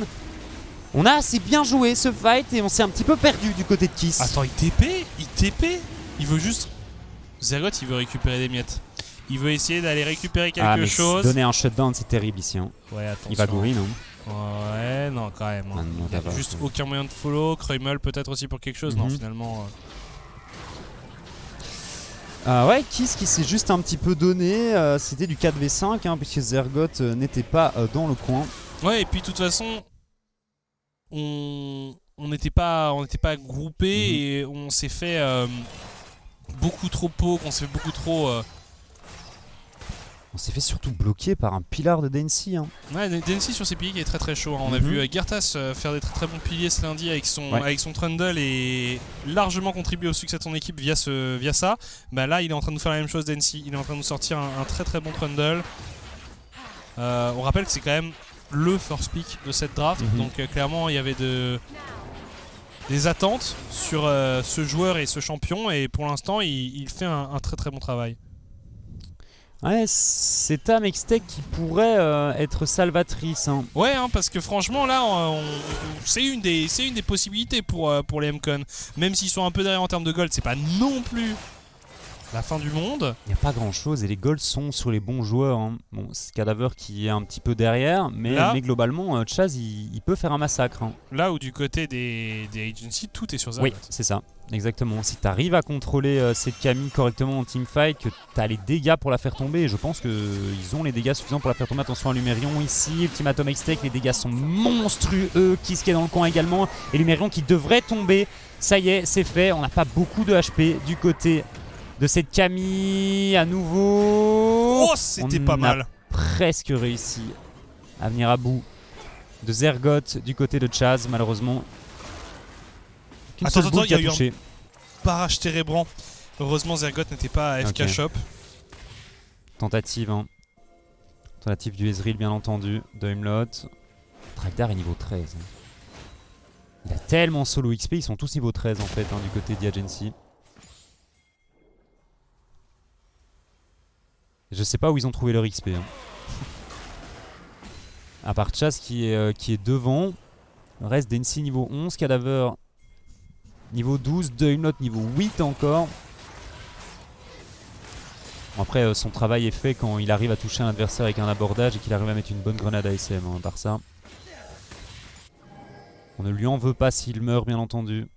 On a assez bien joué ce fight et on s'est un petit peu perdu du côté de Kiss. Attends, il TP. Il veut juste... Zergoth, il veut récupérer des miettes. Il veut essayer d'aller récupérer quelque chose. Donner un shutdown, c'est terrible ici. Hein. Ouais, attention. Il va gourir, non? Ouais, non, quand même. Hein. Il n'y a juste aucun moyen de follow. Kreumel peut-être aussi pour quelque chose. Non, finalement... ouais, Kiss qui s'est juste un petit peu donné, c'était du 4v5 hein, puisque Zergoth n'était pas dans le coin. Ouais, et puis de toute façon, on n'était pas groupés et on s'est fait beaucoup trop poke, on s'est fait beaucoup trop... On s'est fait surtout bloquer par un pilar de Densi. Hein. Ouais, Densi sur ses piliers qui est très très chaud. Hein. On a vu Girtas faire des très très bons piliers ce lundi avec son Trundle et largement contribuer au succès de son équipe via ça. Bah là, il est en train de nous faire la même chose, Densi. Il est en train de nous sortir un très très bon Trundle. On rappelle que c'est quand même le first pick de cette draft. Donc clairement, il y avait des attentes sur ce joueur et ce champion. Et pour l'instant, il fait un très très bon travail. Ouais, c'est un Mextech qui pourrait être salvatrice. Hein. Ouais, hein, parce que franchement, là, c'est une des possibilités pour les MCON. Même s'ils sont un peu derrière en termes de gold, c'est pas non plus la fin du monde. Il n'y a pas grand chose et les golds sont sur les bons joueurs. Hein. Bon, c'est Cadaver qui est un petit peu derrière, mais globalement, Chaz, il peut faire un massacre. Hein. Là où du côté des Agency, tout est sur Zergoth. Oui, c'est ça. Exactement, si tu arrives à contrôler cette Camille correctement en teamfight, que tu as les dégâts pour la faire tomber, et je pense qu'ils ont les dégâts suffisants pour la faire tomber. Attention à Lumerion ici, Ultimatum X-Tech, les dégâts sont monstrueux. Kiss qui est dans le coin également, et Lumerion qui devrait tomber. Ça y est, c'est fait, on n'a pas beaucoup de HP du côté de cette Camille à nouveau. Oh, c'était pas mal. Presque réussi à venir à bout de Zergoth du côté de Chaz, malheureusement. Attends, il y a eu un barrage Térébrant. Heureusement, Zergoth n'était pas à FK Shop. Tentative, hein. Tentative du Ezreal, bien entendu. Doimlot. Dragdar est niveau 13. Hein. Il a tellement solo XP, ils sont tous niveau 13 en fait, hein, du côté d'Agency. Je sais pas où ils ont trouvé leur XP. Hein. À part Chaz qui est devant. Le reste d'Ency niveau 11, Cadaver niveau 12, Doimlot niveau 8 encore. Bon, après son travail est fait quand il arrive à toucher un adversaire avec un abordage et qu'il arrive à mettre une bonne grenade ASM, hein, par ça. On ne lui en veut pas s'il meurt, bien entendu.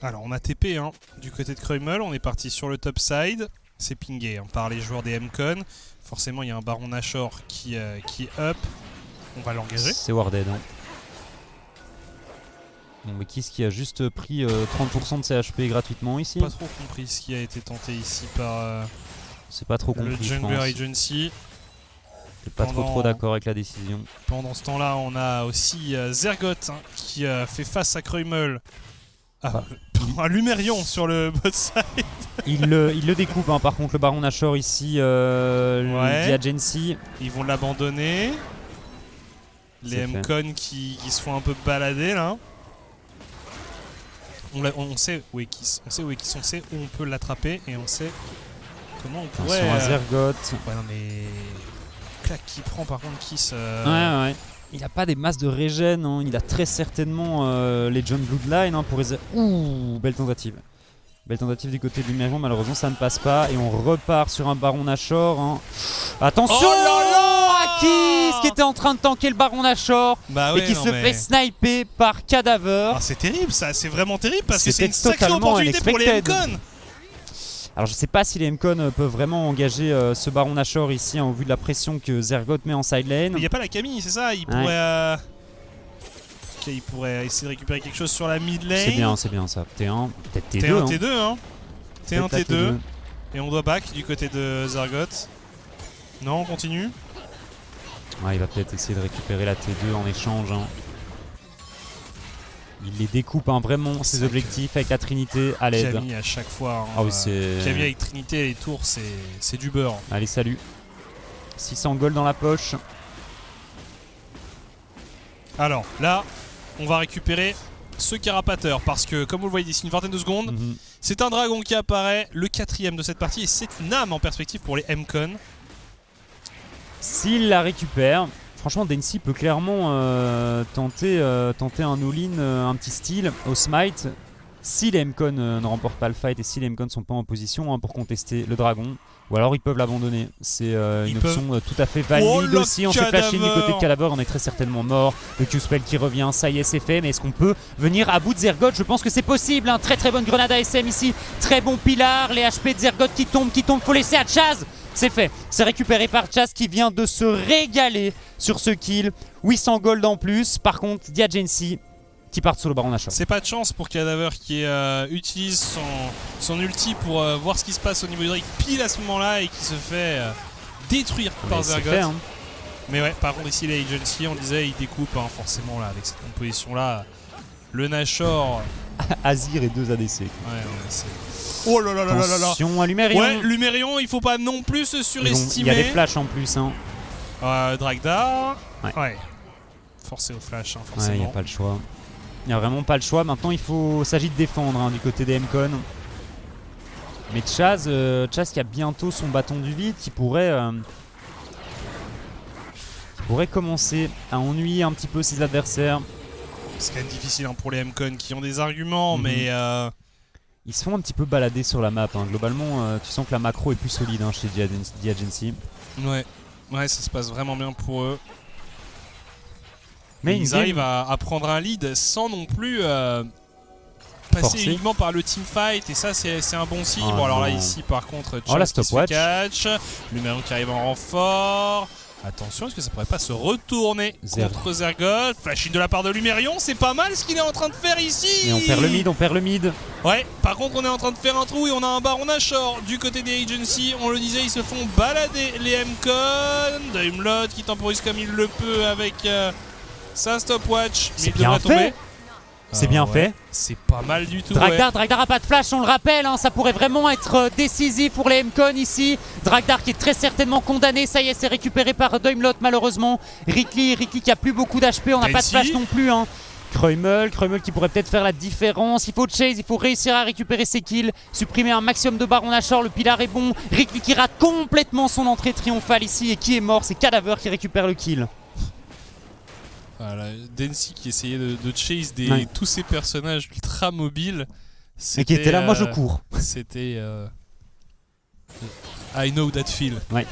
Alors on a TP hein, du côté de Krumel, on est parti sur le top side. C'est pingé hein, par les joueurs des MCon. Forcément il y a un Baron Nashor qui est up. On va l'engager. C'est Warded. Hein. Bon, mais qui a juste pris 30% de ses HP gratuitement ici. Pas trop compris ce qui a été tenté ici par c'est pas trop compris, le Jungler Agency. T'es pas trop d'accord avec la décision. Pendant ce temps-là, on a aussi Zergot hein, qui fait face à Krumel. Un Lumérion sur le bot side. Il le découpe hein, par contre le Baron Nashor ici, le Diagency. Ils vont l'abandonner. Les MCon qui se font un peu balader là. On sait où est Kiss, on sait où on peut l'attraper et on sait comment on pourrait... Attention à Zergot. Ouais non mais... Clac qui prend par contre Kiss... Ouais. Il a pas des masses de régène, hein. Il a très certainement les John Bloodline hein, pour les... Ouh, belle tentative. Belle tentative du côté de Lumérion, malheureusement ça ne passe pas. Et on repart sur un Baron Nashor. Hein. Attention, oh là là Kiss qui était en train de tanker le Baron Nashor et qui se fait sniper par Cadaver. Ah, c'est terrible ça, c'est vraiment terrible parce que c'est une sacrée opportunité pour les MCon. Alors je sais pas si les MCon peuvent vraiment engager ce Baron Nashor ici hein, au vu de la pression que Zergot met en side lane. Il n'y a pas la Camille, c'est ça, il pourrait... Ok, il pourrait essayer de récupérer quelque chose sur la mid lane. C'est bien ça. T1, peut-être T2. T1, T2 hein. T1, T2. Et on doit back du côté de Zergot. Non, on continue. Ouais, il va peut-être essayer de récupérer la T2 en échange. Hein. Il les découpe hein, vraiment ses objectifs avec la Trinité à l'aide. Camille à chaque fois. Hein, ah oui, c'est... Camille avec Trinité et les tours, c'est du beurre. Allez, salut. 600 gold dans la poche. Alors là, on va récupérer ce carapateur parce que, comme vous le voyez d'ici une vingtaine de secondes, c'est un dragon qui apparaît, le 4ème de cette partie, et c'est une âme en perspective pour les MCon. S'il la récupère, franchement, Densi peut clairement tenter un all-in, un petit steal au smite. Si les MCon ne remportent pas le fight et si les MCon ne sont pas en position hein, pour contester le dragon, ou alors ils peuvent l'abandonner. C'est une option tout à fait valide aussi. On s'est flashé du côté de Cadaver, on est très certainement mort. Le Q-spell qui revient, ça y est, c'est fait. Mais est-ce qu'on peut venir à bout de Zergot? Je pense que c'est possible. Hein. Très bonne grenade ASM ici. Très bon pilar. Les HP de Zergot qui tombent. Faut laisser à Chaz. C'est fait. C'est récupéré par Chaz qui vient de se régaler sur ce kill. 800 gold en plus. Par contre, Diagency qui part sur le Baron Nashor. C'est pas de chance pour Cadaver qui utilise son ulti pour voir ce qui se passe au niveau du Drake pile à ce moment-là et qui se fait détruire par Zergot. Fait, hein. Mais ouais, par contre ici les Agency, on disait, ils découpent hein, forcément là avec cette composition là. Le Nashor. Azir et 2 ADC. Ouais, c'est... Oh là là là là là. Attention à Lumérion. Ouais, Lumérion, il faut pas non plus se surestimer. Il y a des flashs en plus. Hein. Dragdar. Ouais. Forcé au flash, hein, forcément. Ouais, il n'y a pas le choix. Il n'y a vraiment pas le choix. Maintenant, il s'agit de défendre hein, du côté des MCon. Mais Chaz qui a bientôt son bâton du vide, qui pourrait commencer à ennuyer un petit peu ses adversaires. C'est quand même difficile hein, pour les MCon qui ont des arguments, mais... Ils se font un petit peu balader sur la map. Hein. Globalement, tu sens que la macro est plus solide hein, chez Diagency. Ouais, ça se passe vraiment bien pour eux. Mais ils arrivent à prendre un lead sans non plus passer uniquement par le teamfight. Et ça, c'est un bon signe. Bon, alors là, ici, par contre, Chaz qui se catch. Lumérion qui arrive en renfort. Attention, est-ce que ça pourrait pas se retourner contre Zergot? Flashing de la part de Lumérion, c'est pas mal ce qu'il est en train de faire ici. Et on perd le mid, Ouais, par contre on est en train de faire un trou et on a un Baron Nashor du côté des Agency. On le disait, ils se font balader les MCon. Doimlot qui temporise comme il le peut avec sa stopwatch. C'est bien fait. C'est bien fait. C'est pas mal du tout. Dragdar a pas de flash, on le rappelle, hein, ça pourrait vraiment être décisif pour les MCon ici. Dragdar qui est très certainement condamné, ça y est, c'est récupéré par Doimlot malheureusement. Rikli qui a plus beaucoup d'HP, on n'a pas de flash non plus. Hein. Kreumel qui pourrait peut-être faire la différence. Il faut chase, il faut réussir à récupérer ses kills, supprimer un maximum de Baron Nashor. Le pilar est bon. Rick qui rate complètement son entrée triomphale ici. Et qui est mort? C'est Cadaver qui récupère le kill. Voilà, Densi qui essayait de chase tous ces personnages ultra mobiles. Et qui était là, moi je cours. C'était I know that feel. Ouais.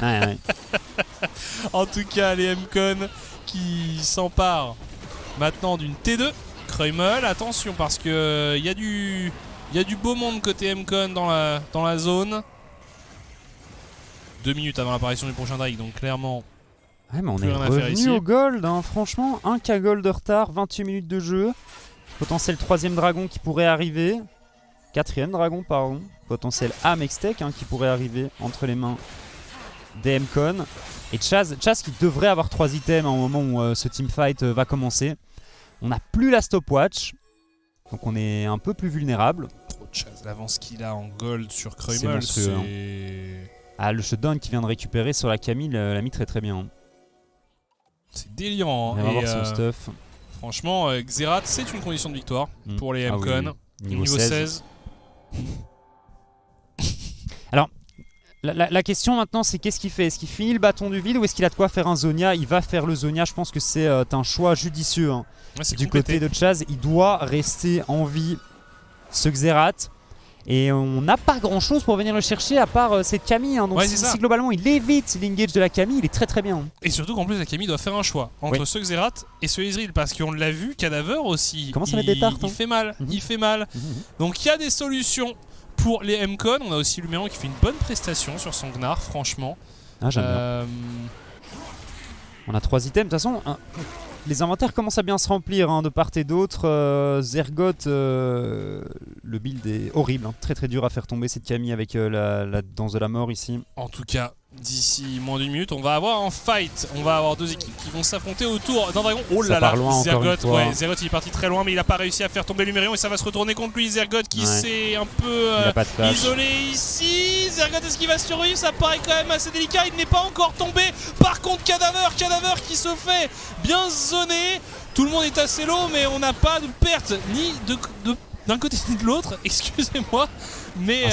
Ouais. En tout cas, les MCon qui s'emparent maintenant d'une T2. Kreumel, attention parce que il y a du beau monde côté MCon dans la zone. 2 minutes avant l'apparition du prochain Drake, donc clairement. Ouais, mais on est revenu au gold, hein. Franchement, 1K gold de retard, 28 minutes de jeu. Potentiel 3ème dragon qui pourrait arriver. 4ème dragon, pardon. Potentiel Amextech qui pourrait arriver entre les mains des MCon. Et Chaz qui devrait avoir 3 items au moment où ce teamfight va commencer. On n'a plus la stopwatch. Donc on est un peu plus vulnérable. Trop de Chaz, l'avance qu'il a en gold sur Kreumel, c'est... Ah, le shutdown qu'il vient de récupérer sur la Camille l'a mis très bien. C'est délirant. On va voir son stuff. Franchement, Xerath, c'est une condition de victoire pour les MCon. Oui. Niveau 16. Alors, la question maintenant, c'est qu'est-ce qu'il fait? Est-ce qu'il finit le bâton du vide ou est-ce qu'il a de quoi faire un Zonia? Il va faire le Zonia. Je pense que c'est un choix judicieux. Ouais, du côté de Chaz, il doit rester en vie, ce Xerath. Et on n'a pas grand chose pour venir le chercher à part cette Camille. Donc si globalement il évite l'engage de la Camille, il est très bien. Et surtout qu'en plus la Camille doit faire un choix entre ce Xerath et ce Ezreal. Parce qu'on l'a vu, Cadaver aussi. Commence à mettre des tartes. Il fait mal. Il fait mal. Donc il y a des solutions pour les MCon. On a aussi Luméron qui fait une bonne prestation sur son Gnar, franchement. Ah, j'aime bien. On a 3 items. De toute façon, les inventaires commencent à bien se remplir de part et d'autre. Zergoth, le build est horrible. Très dur à faire tomber cette Camille avec la danse de la mort ici. En tout cas, d'ici moins d'une minute, on va avoir un fight. On va avoir 2 équipes qui vont s'affronter autour d'un dragon. Oh là là, Zergoth, Zergoth il est parti très loin, mais il n'a pas réussi à faire tomber Lumérion et ça va se retourner contre lui. Zergoth qui s'est un peu isolé ici. Zergoth, est-ce qu'il va survivre? Ça paraît quand même assez délicat. Il n'est pas encore tombé. Par contre, Cadaver qui se fait bien zoner. Tout le monde est assez low, mais on n'a pas de perte ni d'un côté ni de l'autre. Excusez-moi, mais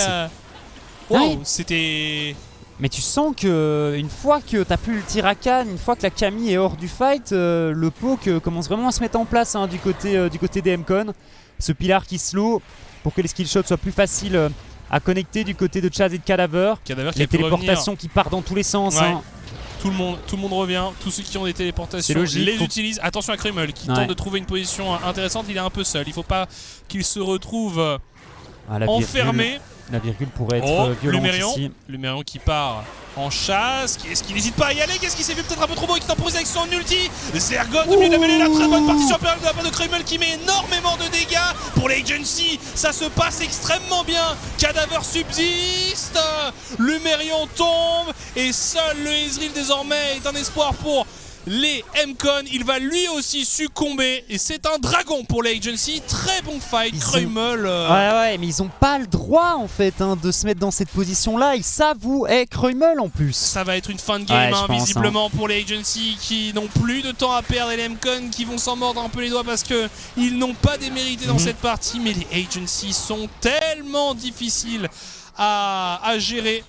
c'était... Mais tu sens que une fois que t'as plus le Tirakan, une fois que la Camille est hors du fight, le poke commence vraiment à se mettre en place du côté des MCon. Ce pilar qui slow pour que les skill shots soient plus faciles à connecter du côté de Chaz et de Cadaver. Les téléportations qui partent dans tous les sens. Tout le monde revient, tous ceux qui ont des téléportations les utilisent. Attention à Kreumel qui tente de trouver une position intéressante, il est un peu seul. Il faut pas qu'il se retrouve enfermé. La virgule pourrait être violente ici. Lumérion qui part en chasse. Est-ce qu'il n'hésite pas à y aller? Qu'est-ce qu'il s'est vu peut-être un peu trop beau et qui temporise avec son ulti? Zergoth au milieu de la mêlée, la très bonne partie sur de la part de Kreumel qui met énormément de dégâts. Pour les agency, ça se passe extrêmement bien. Cadaver subsiste. Lumérion tombe. Et seul le Ezreal désormais est un espoir pour les MCon. Il va lui aussi succomber et c'est un dragon pour les agency. Très bon fight. Kreumel ouais, mais ils ont pas le droit en fait de se mettre dans cette position là. Ils savent où est Kreumel en plus. Ça va être une fin de game visiblement pour les agency qui n'ont plus de temps à perdre et les MCon qui vont s'en mordre un peu les doigts parce que ils n'ont pas démérité dans cette partie. Mais les agency sont tellement difficiles à gérer,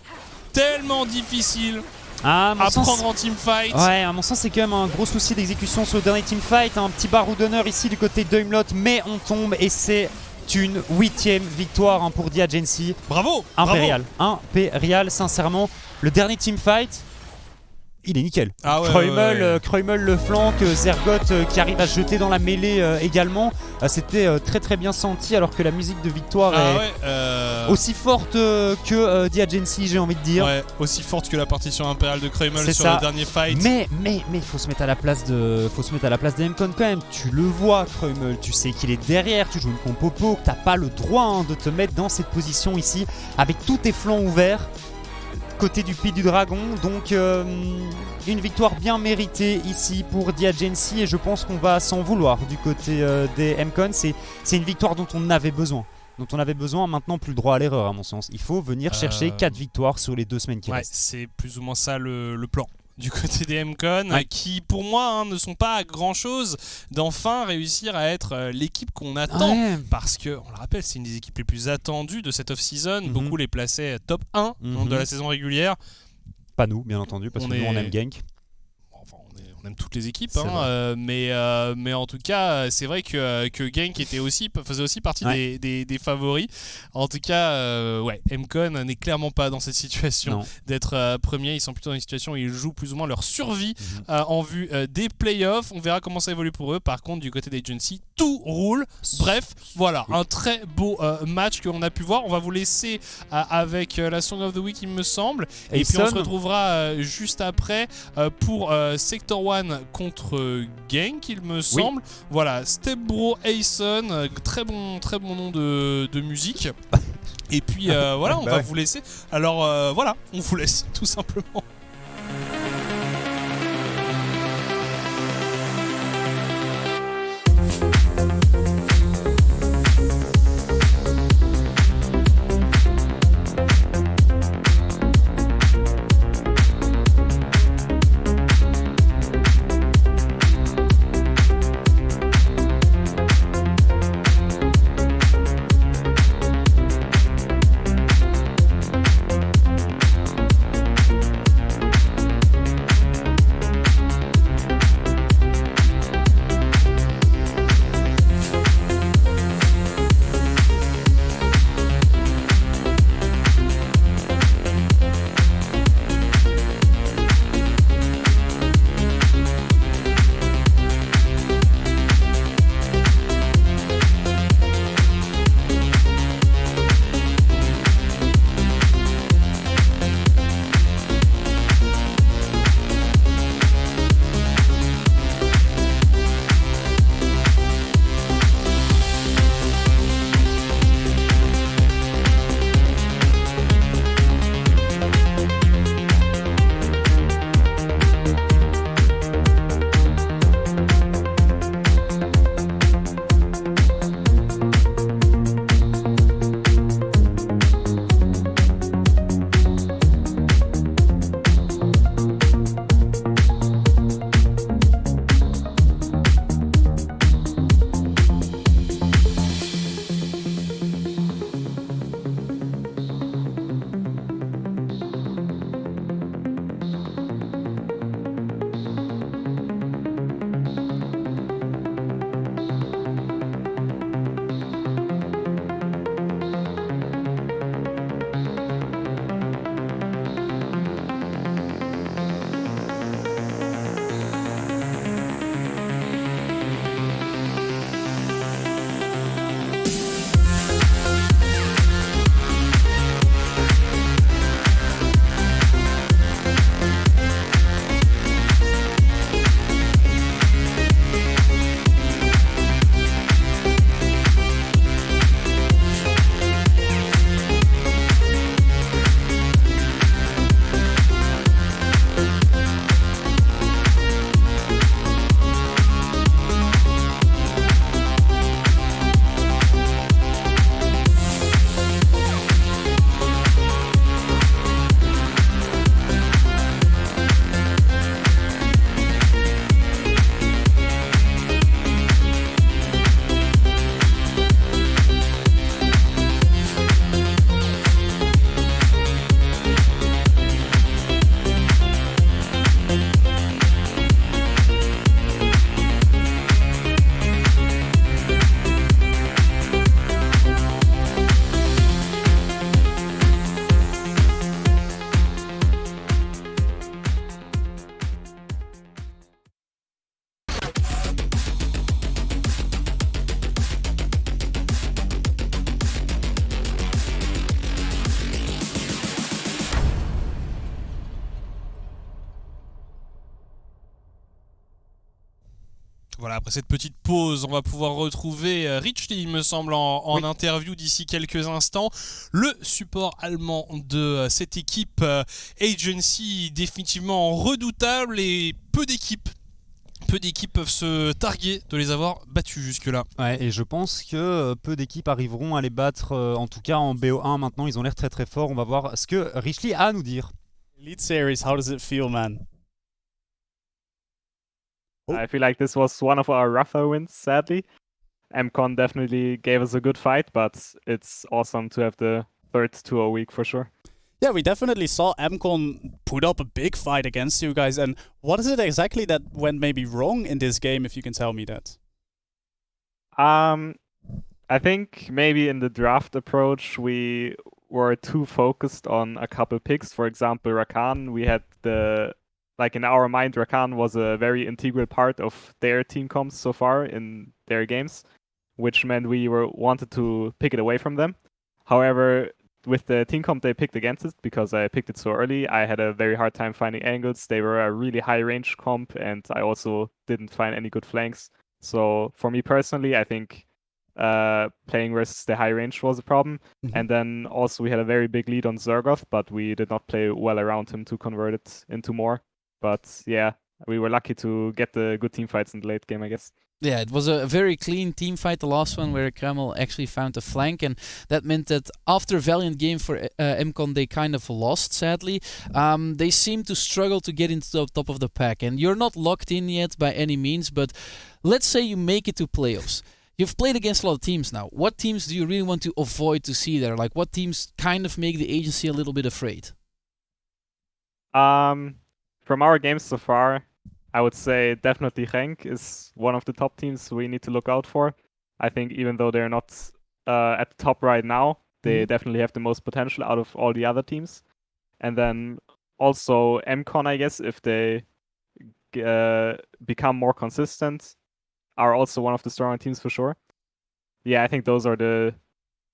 tellement difficiles à prendre en teamfight. Ouais, à mon sens, c'est quand même un gros souci d'exécution sur le dernier teamfight. Un petit barreau d'honneur ici du côté de Humlot, mais on tombe et c'est une 8ème victoire pour The Agency. Bravo! Impérial, sincèrement. Le dernier teamfight, il est nickel. Kreumel le flanque, Zergoth qui arrive à se jeter dans la mêlée également. C'était très bien senti alors que la musique de victoire est aussi forte que The Agency, j'ai envie de dire. Ouais, aussi forte que la partition impériale de Kreumel sur le dernier fight. Mais il faut se mettre à la place des MCon quand même. Tu le vois, Kreumel, tu sais qu'il est derrière, tu joues une compo poke, t'as pas le droit de te mettre dans cette position ici avec tous tes flancs ouverts. Côté du Pied du Dragon, donc une victoire bien méritée ici pour The Agency et je pense qu'on va s'en vouloir du côté des MCon. C'est une victoire dont on avait besoin. Maintenant plus le droit à l'erreur à mon sens. Il faut venir chercher 4 victoires sur les 2 semaines qui restent. C'est plus ou moins ça le plan du côté des MCon, qui pour moi ne sont pas grand chose d'enfin réussir à être l'équipe qu'on attend, parce que, on le rappelle, c'est une des équipes les plus attendues de cette off-season. Beaucoup les plaçaient top 1 de la saison régulière. Pas nous, bien entendu, parce que nous on aime Genk. Enfin, on aime toutes les équipes, mais en tout cas, c'est vrai que Genk faisait aussi partie des favoris. En tout cas, MCon n'est clairement pas dans cette situation d'être premier. Ils sont plutôt dans une situation où ils jouent plus ou moins leur survie en vue des playoffs. On verra comment ça évolue pour eux. Par contre, du côté d'Agency, tout roule. Bref, voilà, un très beau match qu'on a pu voir. On va vous laisser avec la Song of the Week, il me semble. Et puis on se retrouvera juste après pour Sector 1 contre Genk, il me semble. Voilà, Step Bro Aeson, très bon nom de musique. Et puis voilà, on va vous laisser. Alors voilà, on vous laisse tout simplement. Voilà, après cette petite pause, on va pouvoir retrouver Richly, il me semble, en interview d'ici quelques instants. Le support allemand de cette équipe Agency, définitivement redoutable, et peu d'équipes peuvent se targuer de les avoir battus jusque-là. Ouais, et je pense que peu d'équipes arriveront à les battre, en tout cas en BO1 maintenant. Ils ont l'air très très forts. On va voir ce que Richly a à nous dire. Elite Series, how does it feel, man? Oh. I feel like this was one of our rougher wins, sadly. MCon definitely gave us a good fight, but it's awesome to have the third 2-0 week for sure. Yeah, we definitely saw MCon put up a big fight against you guys. And what is it exactly that went maybe wrong in this game, if you can tell me that? I think maybe in the draft approach, we were too focused on a couple picks. For example, Rakan, we had in our mind, Rakan was a very integral part of their team comps so far in their games, which meant we wanted to pick it away from them. However, with the team comp they picked against it, because I picked it so early, I had a very hard time finding angles. They were a really high range comp, and I also didn't find any good flanks. So for me personally, I think playing versus the high range was a problem. Mm-hmm. And then also we had a very big lead on Zergoth, but we did not play well around him to convert it into more. But yeah, we were lucky to get the good team fights in the late game, I guess. Yeah, it was a very clean team fight, the last one, where Kreml actually found a flank, and that meant that after a valiant game for MCon, they kind of lost, sadly. They seem to struggle to get into the top of the pack, and you're not locked in yet by any means, but let's say you make it to playoffs. You've played against a lot of teams now. What teams do you really want to avoid to see there? Like, what teams kind of make the agency a little bit afraid? From our games so far, I would say definitely Genk is one of the top teams we need to look out for. I think even though they're not at the top right now, they definitely have the most potential out of all the other teams. And then also MCon, I guess, if they become more consistent, are also one of the stronger teams for sure. Yeah, I think those are the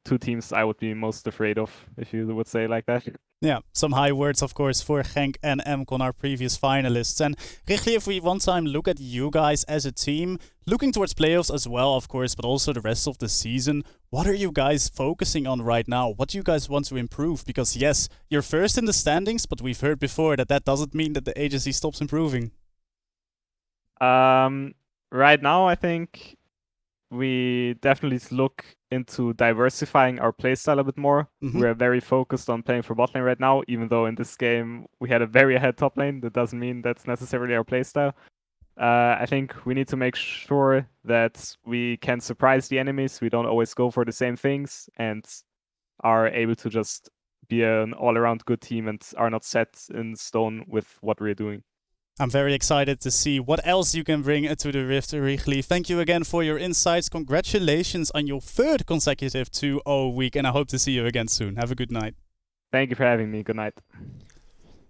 two teams I would be most afraid of, if you would say like that. Yeah, some high words, of course, for Genk and MCon, our previous finalists. And Wriggly, if we one time look at you guys as a team, looking towards playoffs as well, of course, but also the rest of the season, what are you guys focusing on right now? What do you guys want to improve? Because yes, you're first in the standings, but we've heard before that doesn't mean that the agency stops improving. Right now, I think we definitely look into diversifying our playstyle a bit more. Mm-hmm. We're very focused on playing for bot lane right now, even though in this game we had a very ahead top lane. That doesn't mean that's necessarily our playstyle. I think we need to make sure that we can surprise the enemies. We don't always go for the same things and are able to just be an all-around good team and are not set in stone with what we're doing. I'm very excited to see what else you can bring to the Rift, Wriggly. Thank you again for your insights. Congratulations on your third consecutive 2-0 week, and I hope to see you again soon. Have a good night. Thank you for having me. Good night.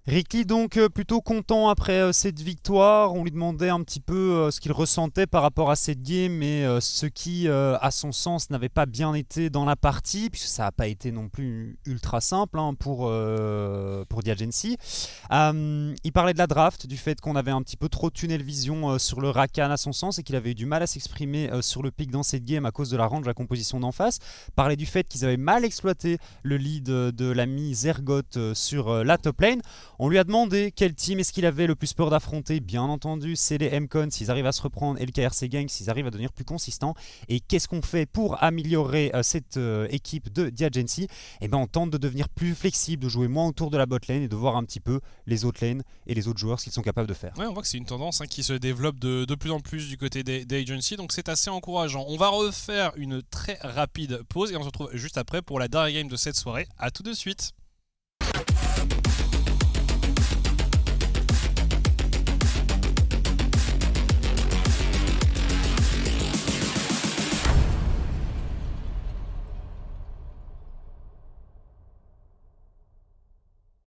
Wriggly donc plutôt content après cette victoire. On lui demandait un petit peu ce qu'il ressentait par rapport à cette game et ce qui, à son sens, n'avait pas bien été dans la partie, puisque ça n'a pas été non plus ultra simple pour The Agency. Il parlait de la draft, du fait qu'on avait un petit peu trop tunnel vision sur le Rakan à son sens et qu'il avait eu du mal à s'exprimer sur le pick dans cette game à cause de la range de la composition d'en face. Parlait du fait qu'ils avaient mal exploité le lead de l'ami Zergoth sur la top lane. On lui a demandé quel team est-ce qu'il avait le plus peur d'affronter. Bien entendu, c'est les MCon, s'ils arrivent à se reprendre, et le KRC Gang, s'ils arrivent à devenir plus consistants. Et qu'est-ce qu'on fait pour améliorer cette équipe de The Agency? Eh ben, on tente de devenir plus flexible, de jouer moins autour de la bot lane et de voir un petit peu les autres lanes et les autres joueurs ce qu'ils sont capables de faire. Ouais, on voit que c'est une tendance qui se développe de plus en plus du côté des Agency, donc c'est assez encourageant. On va refaire une très rapide pause et on se retrouve juste après pour la dernière game de cette soirée. À tout de suite.